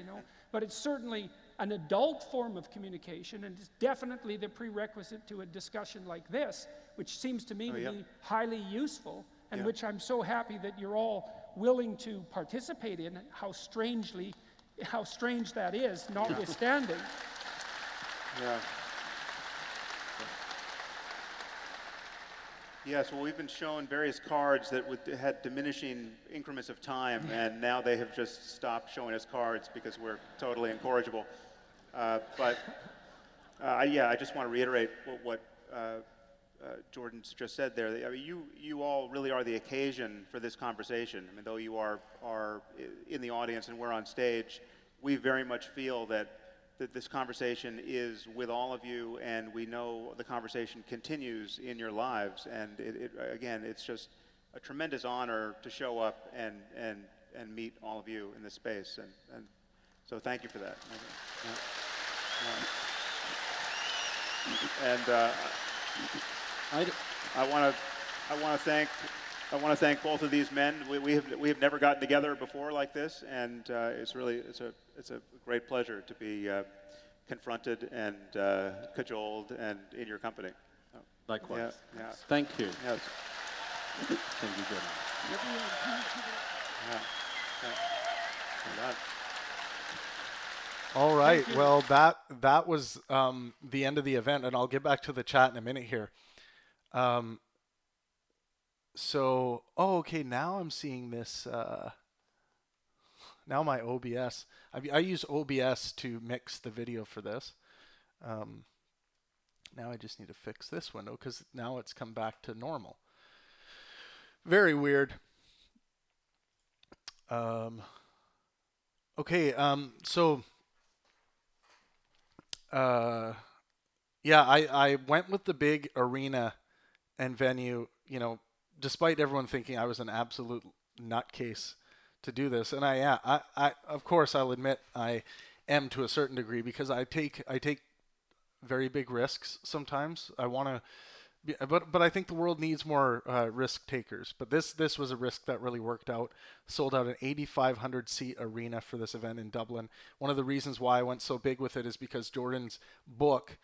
but it's certainly an adult form of communication, and it's definitely the prerequisite to a discussion like this, which seems to me to be highly useful, and which I'm so happy that you're all willing to participate in, how strange that is, notwithstanding. Yeah. Yes, well, we've been shown various cards that had diminishing increments of time, and now they have just stopped showing us cards because we're totally incorrigible. I just want to reiterate what Jordan just said there. I mean, you all really are the occasion for this conversation. I mean, though you are in the audience and we're on stage, we very much feel that this conversation is with all of you, and we know the conversation continues in your lives. And again, it's just a tremendous honor to show up and meet all of you in this space. And so thank you for that. And I want to thank both of these men. We have never gotten together before like this, and it's a great pleasure to be confronted and cajoled and in your company. Likewise. Yeah. Thank you. Yes. Thank you, Jordan. Yeah. All right. Well, that was the end of the event, and I'll get back to the chat in a minute here. Okay. Now I'm seeing this. Now my OBS. I use OBS to mix the video for this. Now I just need to fix this window because now it's come back to normal. Very weird. Okay. I went with the big arena and venue, despite everyone thinking I was an absolute nutcase to do this. And I of course I'll admit I am to a certain degree because I take very big risks sometimes. I want to, but I think the world needs more risk takers. But this was a risk that really worked out. Sold out an 8,500 seat arena for this event in Dublin. One of the reasons why I went so big with it is because Jordan's book,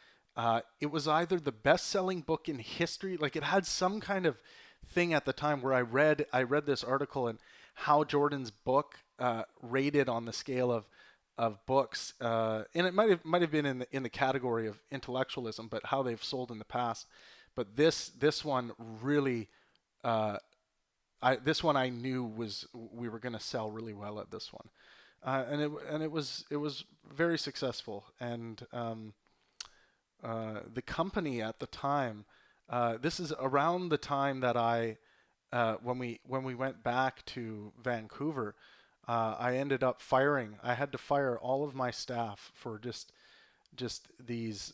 it was either the best-selling book in history, like it had some kind of thing at the time where I read this article and how Jordan's book rated on the scale of books, and it might have been in the category of intellectualism, but how they've sold in the past. But this one really, this one I knew we were going to sell really well at this one, and it was very successful. And the company at the time, this is around the time that when we went back to Vancouver, I ended up firing. I had to fire all of my staff for just these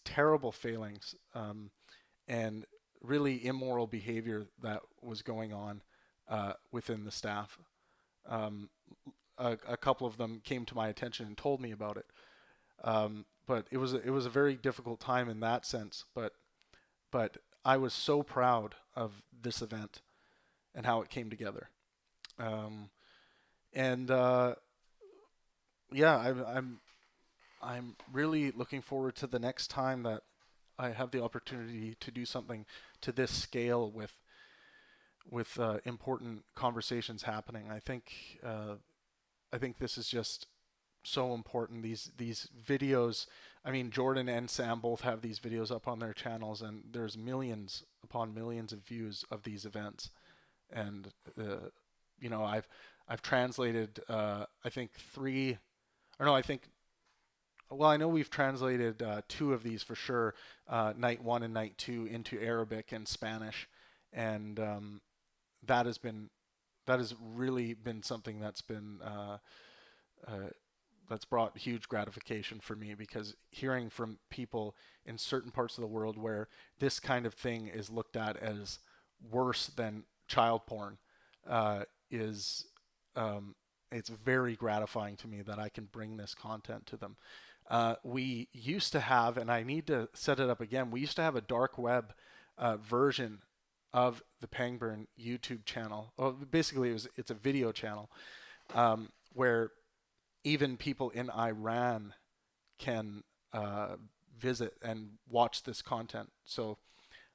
terrible failings and really immoral behavior that was going on within the staff. A couple of them came to my attention and told me about it. But it was a very difficult time in that sense. But I was so proud of this event and how it came together. I'm really looking forward to the next time that I have the opportunity to do something to this scale with important conversations happening. I think this is just so important. These videos, I mean, Jordan and Sam both have these videos up on their channels, and there's millions upon millions of views of these events. And I've translated I know we've translated 2 of these for sure, night 1 and night 2, into Arabic and Spanish, and that has really been something that's brought huge gratification for me, because hearing from people in certain parts of the world where this kind of thing is looked at as worse than child porn it's very gratifying to me that I can bring this content to them. We used to have, and I need to set it up again, we used to have a dark web version of the Pangburn YouTube channel. Well, basically it's a video channel where even people in Iran can visit and watch this content. So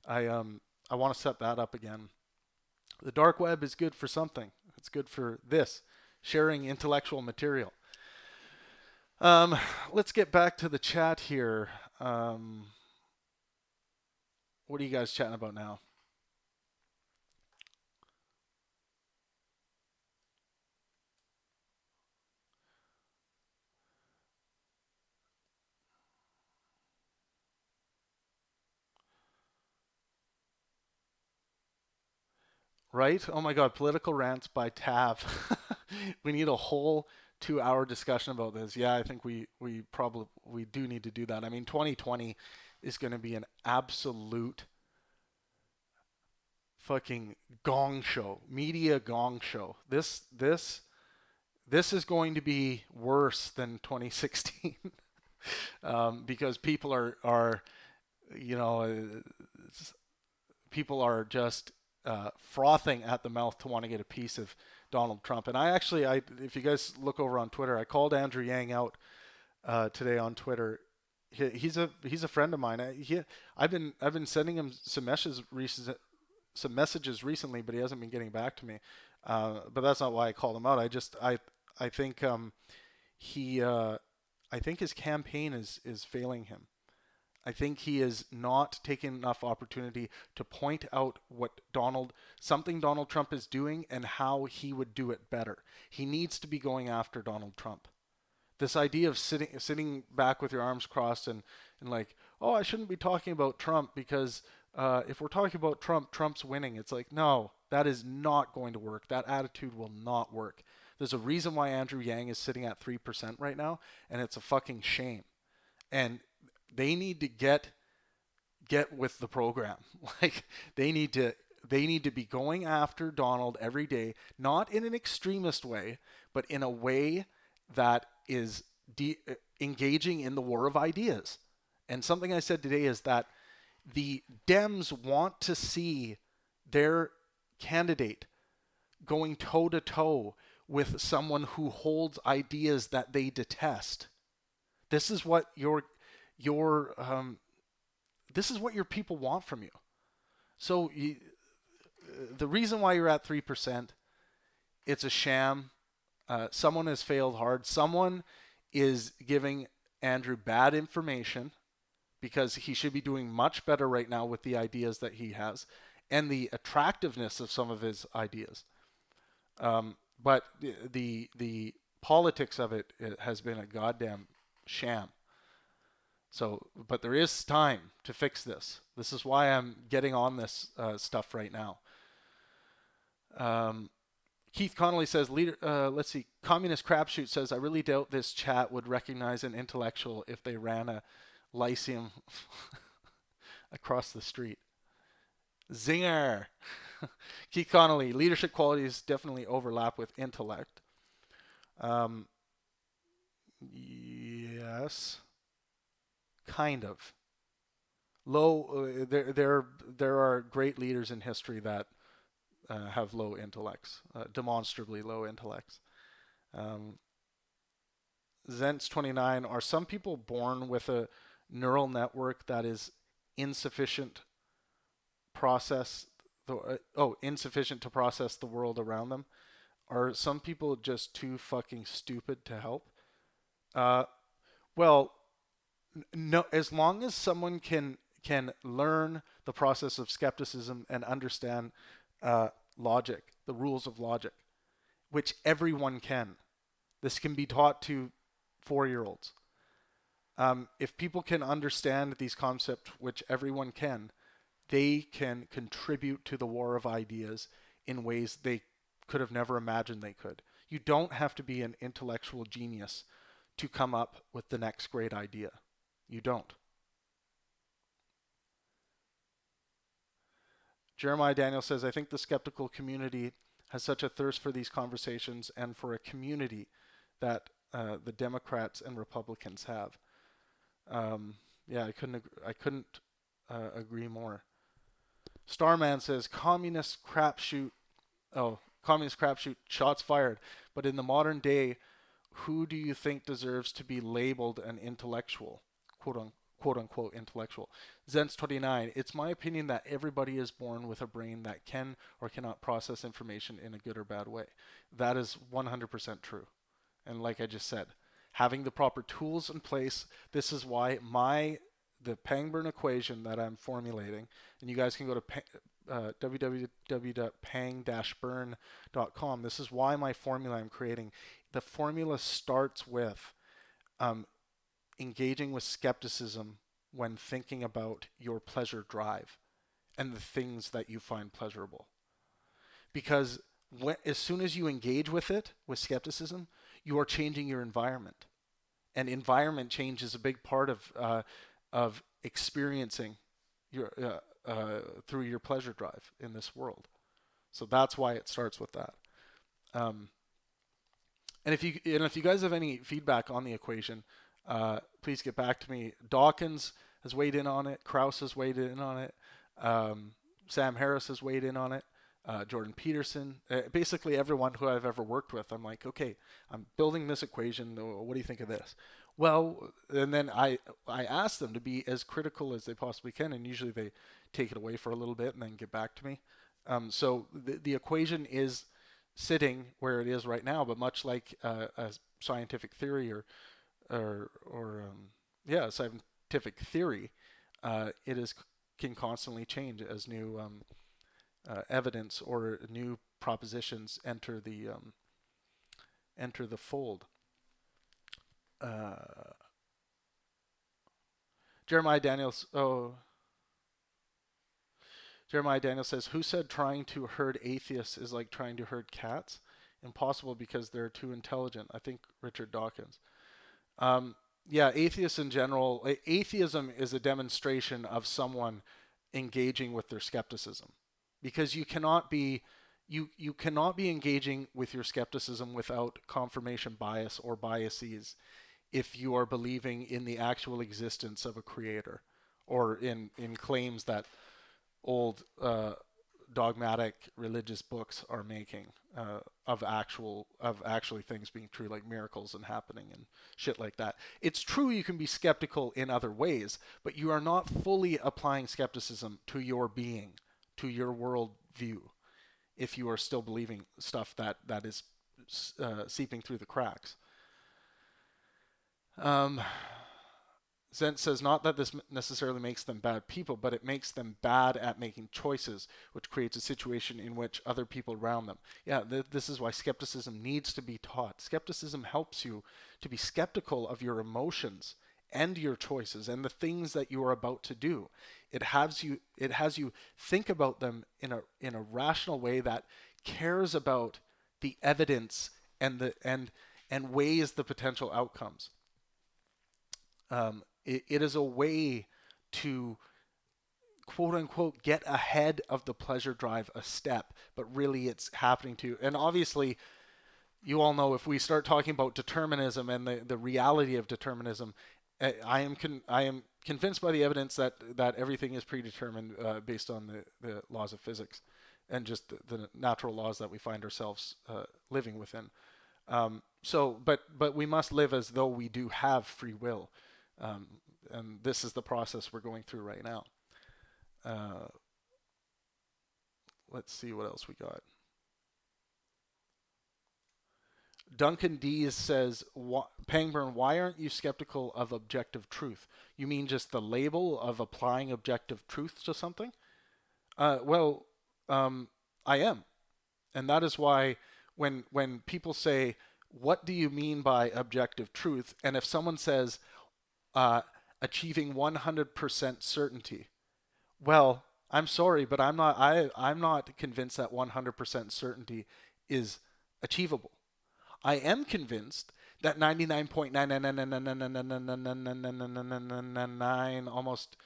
I want to set that up again. The dark web is good for something. It's good for this, sharing intellectual material. Let's get back to the chat here. What are you guys chatting about now? Right? Oh my God, political rants by Trav. We need a whole 2-hour discussion about this. Yeah, I think we do need to do that. I mean, 2020 is going to be an absolute fucking gong show, media gong show. This is going to be worse than 2016 because people are you know, people are just frothing at the mouth to want to get a piece of Donald Trump. And if you guys look over on Twitter, I called Andrew Yang out today on Twitter. He's a friend of mine. I've been sending him some messages recently, but he hasn't been getting back to me. But that's not why I called him out. I think I think his campaign is failing him. I think he is not taking enough opportunity to point out something Donald Trump is doing and how he would do it better. He needs to be going after Donald Trump. This idea of sitting back with your arms crossed and like, oh, I shouldn't be talking about Trump because if we're talking about Trump, Trump's winning. It's like, no, that is not going to work. That attitude will not work. There's a reason why Andrew Yang is sitting at 3% right now, and it's a fucking shame. And they need to get with the program. Like they need to be going after Donald every day, not in an extremist way, but in a way that is engaging in the war of ideas. And something I said today is that the Dems want to see their candidate going toe to toe with someone who holds ideas that they detest. This is what this is what your people want from you. So the reason why you're at 3%, it's a sham. Someone has failed hard. Someone is giving Andrew bad information because he should be doing much better right now with the ideas that he has and the attractiveness of some of his ideas. But the politics of it has been a goddamn sham. So, but there is time to fix this. This is why I'm getting on this stuff right now. Keith Connolly says, let's see, Communist Crapshoot says, I really doubt this chat would recognize an intellectual if they ran a Lyceum across the street. Zinger. Keith Connolly, leadership qualities definitely overlap with intellect. Yes. Kind of. There are great leaders in history that have low intellects, demonstrably low intellects. Zents29, are some people born with a neural network that is insufficient insufficient to process the world around them? Are some people just too fucking stupid to help? Well, no, as long as someone can learn the process of skepticism and understand logic, the rules of logic, which everyone can. This can be taught to 4-year-olds. If people can understand these concepts, which everyone can, they can contribute to the war of ideas in ways they could have never imagined they could. You don't have to be an intellectual genius to come up with the next great idea. You don't. Jeremiah Daniel says, I think the skeptical community has such a thirst for these conversations and for a community that the Democrats and Republicans have. Yeah, I couldn't agree more. Starman says, communist crapshoot, shots fired. But in the modern day, who do you think deserves to be labeled an intellectual, quote unquote intellectual? Zens29, it's my opinion that everybody is born with a brain that can or cannot process information in a good or bad way. That is 100% true. And like I just said, having the proper tools in place, this is why the Pangburn equation that I'm formulating, and you guys can go to www.pang-burn.com. This is why my formula I'm creating. The formula starts with engaging with skepticism when thinking about your pleasure drive and the things that you find pleasurable. Because as soon as you engage with it, with skepticism, you are changing your environment. And environment change is a big part of experiencing your through your pleasure drive in this world. So that's why it starts with that. And if you guys have any feedback on the equation, please get back to me. Dawkins has weighed in on it. Krauss has weighed in on it. Sam Harris has weighed in on it. Jordan Peterson, basically everyone who I've ever worked with, I'm like, okay, I'm building this equation. What do you think of this? Well, and then I ask them to be as critical as they possibly can, and usually they take it away for a little bit and then get back to me. So the equation is sitting where it is right now, but much like a scientific theory scientific theory, can constantly change as new evidence or new propositions enter the fold. Jeremiah Daniels says, who said trying to herd atheists is like trying to herd cats? Impossible because they're too intelligent. I think Richard Dawkins. Yeah, atheists in general, atheism is a demonstration of someone engaging with their skepticism. Because you cannot be engaging with your skepticism without confirmation bias or biases if you are believing in the actual existence of a creator or in claims that old dogmatic religious books are making of actually things being true, like miracles and happening and shit like that. It's true you can be skeptical in other ways, but you are not fully applying skepticism to your being, to your world view, if you are still believing stuff that is seeping through the cracks. Zent says, not that this necessarily makes them bad people, but it makes them bad at making choices, which creates a situation in which other people around them. Yeah, this is why skepticism needs to be taught. Skepticism helps you to be skeptical of your emotions and your choices and the things that you are about to do. It has you think about them in a rational way that cares about the evidence and weighs the potential outcomes. It is a way to, quote unquote, get ahead of the pleasure drive a step, but really it's happening to, and obviously you all know if we start talking about determinism and the reality of determinism, I am convinced by the evidence that everything is predetermined based on the laws of physics and just the natural laws that we find ourselves living within. But we must live as though we do have free will. And this is the process we're going through right now. Let's see what else we got. Duncan Dees says, Pangburn, why aren't you skeptical of objective truth? You mean just the label of applying objective truth to something? I am. And that is why when people say, what do you mean by objective truth? And if someone says, achieving 100% certainty. Well, I'm sorry, but I'm not convinced that 100% certainty is achievable. I am convinced that 99.99999999999 almost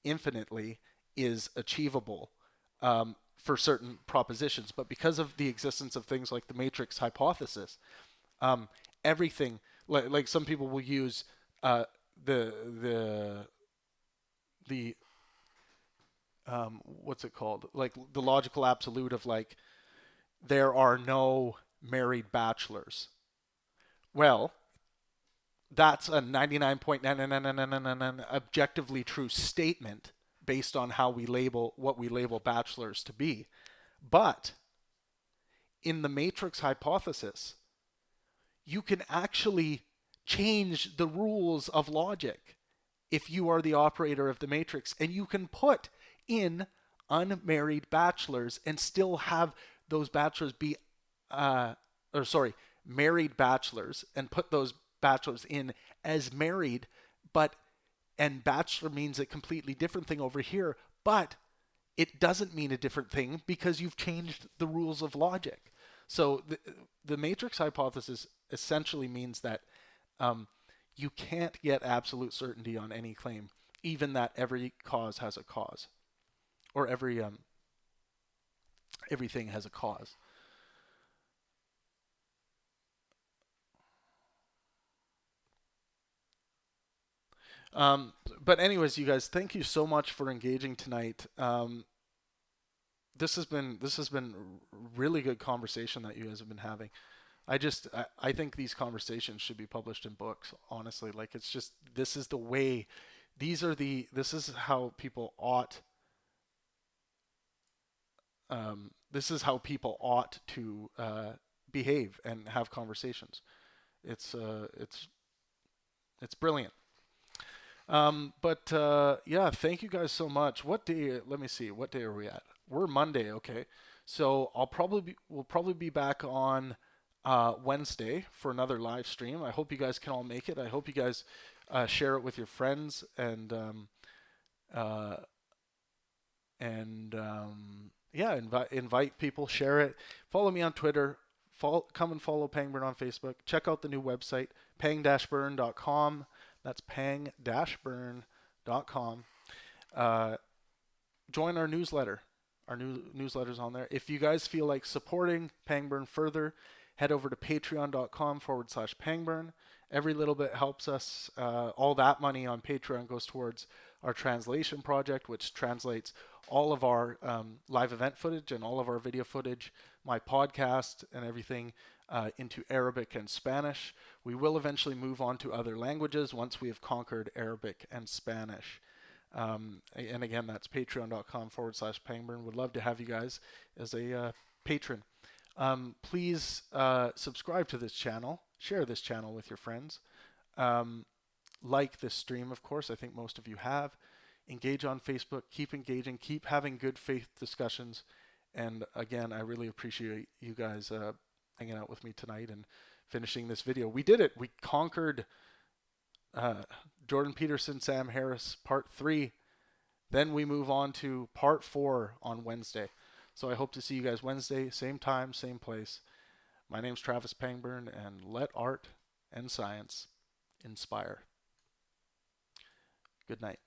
infinitely is achievable for certain propositions. But because of the existence of things like the matrix hypothesis, everything, like some people will use the what's it called? Like the logical absolute of like there are no married bachelors. Well, that's a 99.99999 objectively true statement based on how we label what we label bachelors to be. But in the matrix hypothesis, you can actually change the rules of logic if you are the operator of the matrix, and you can put in unmarried bachelors and still have those bachelors be married bachelors, and put those bachelors in as married, but and bachelor means a completely different thing over here, but it doesn't mean a different thing because you've changed the rules of logic. So the matrix hypothesis essentially means that you can't get absolute certainty on any claim, even that every cause has a cause, or everything has a cause. But anyways, you guys, thank you so much for engaging tonight. This has been really good conversation that you guys have been having. I think these conversations should be published in books, honestly. Like, it's just, this is the way, this is how people ought to behave and have conversations. It's brilliant. Yeah, thank you guys so much. What day? Let me see. What day are we at? We're Monday, okay. So we'll probably be back on Wednesday for another live stream. I hope you guys can all make it. I hope you guys share it with your friends and yeah, invite people, share it. Follow me on Twitter. Come and follow Pangburn on Facebook. Check out the new website, pang-burn.com. That's pang-burn.com. Join our newsletter. Our new newsletter's on there. If you guys feel like supporting Pangburn further, head over to patreon.com/Pangburn. Every little bit helps us. All that money on Patreon goes towards our translation project, which translates all of our live event footage and all of our video footage, my podcast and everything, into Arabic and Spanish. We will eventually move on to other languages once we have conquered Arabic and Spanish. And again, that's patreon.com/Pangburn. Would love to have you guys as a patron. Please subscribe to this channel. Share this channel with your friends. Like this stream, of course. I think most of you have. Engage on Facebook. Keep engaging. Keep having good faith discussions. And again, I really appreciate you guys hanging out with me tonight and finishing this video. We did it. We conquered Jordan Peterson, Sam Harris, part 3. Then we move on to part 4 on Wednesday. So I hope to see you guys Wednesday, same time, same place. My name's Travis Pangburn, and let art and science inspire. Good night.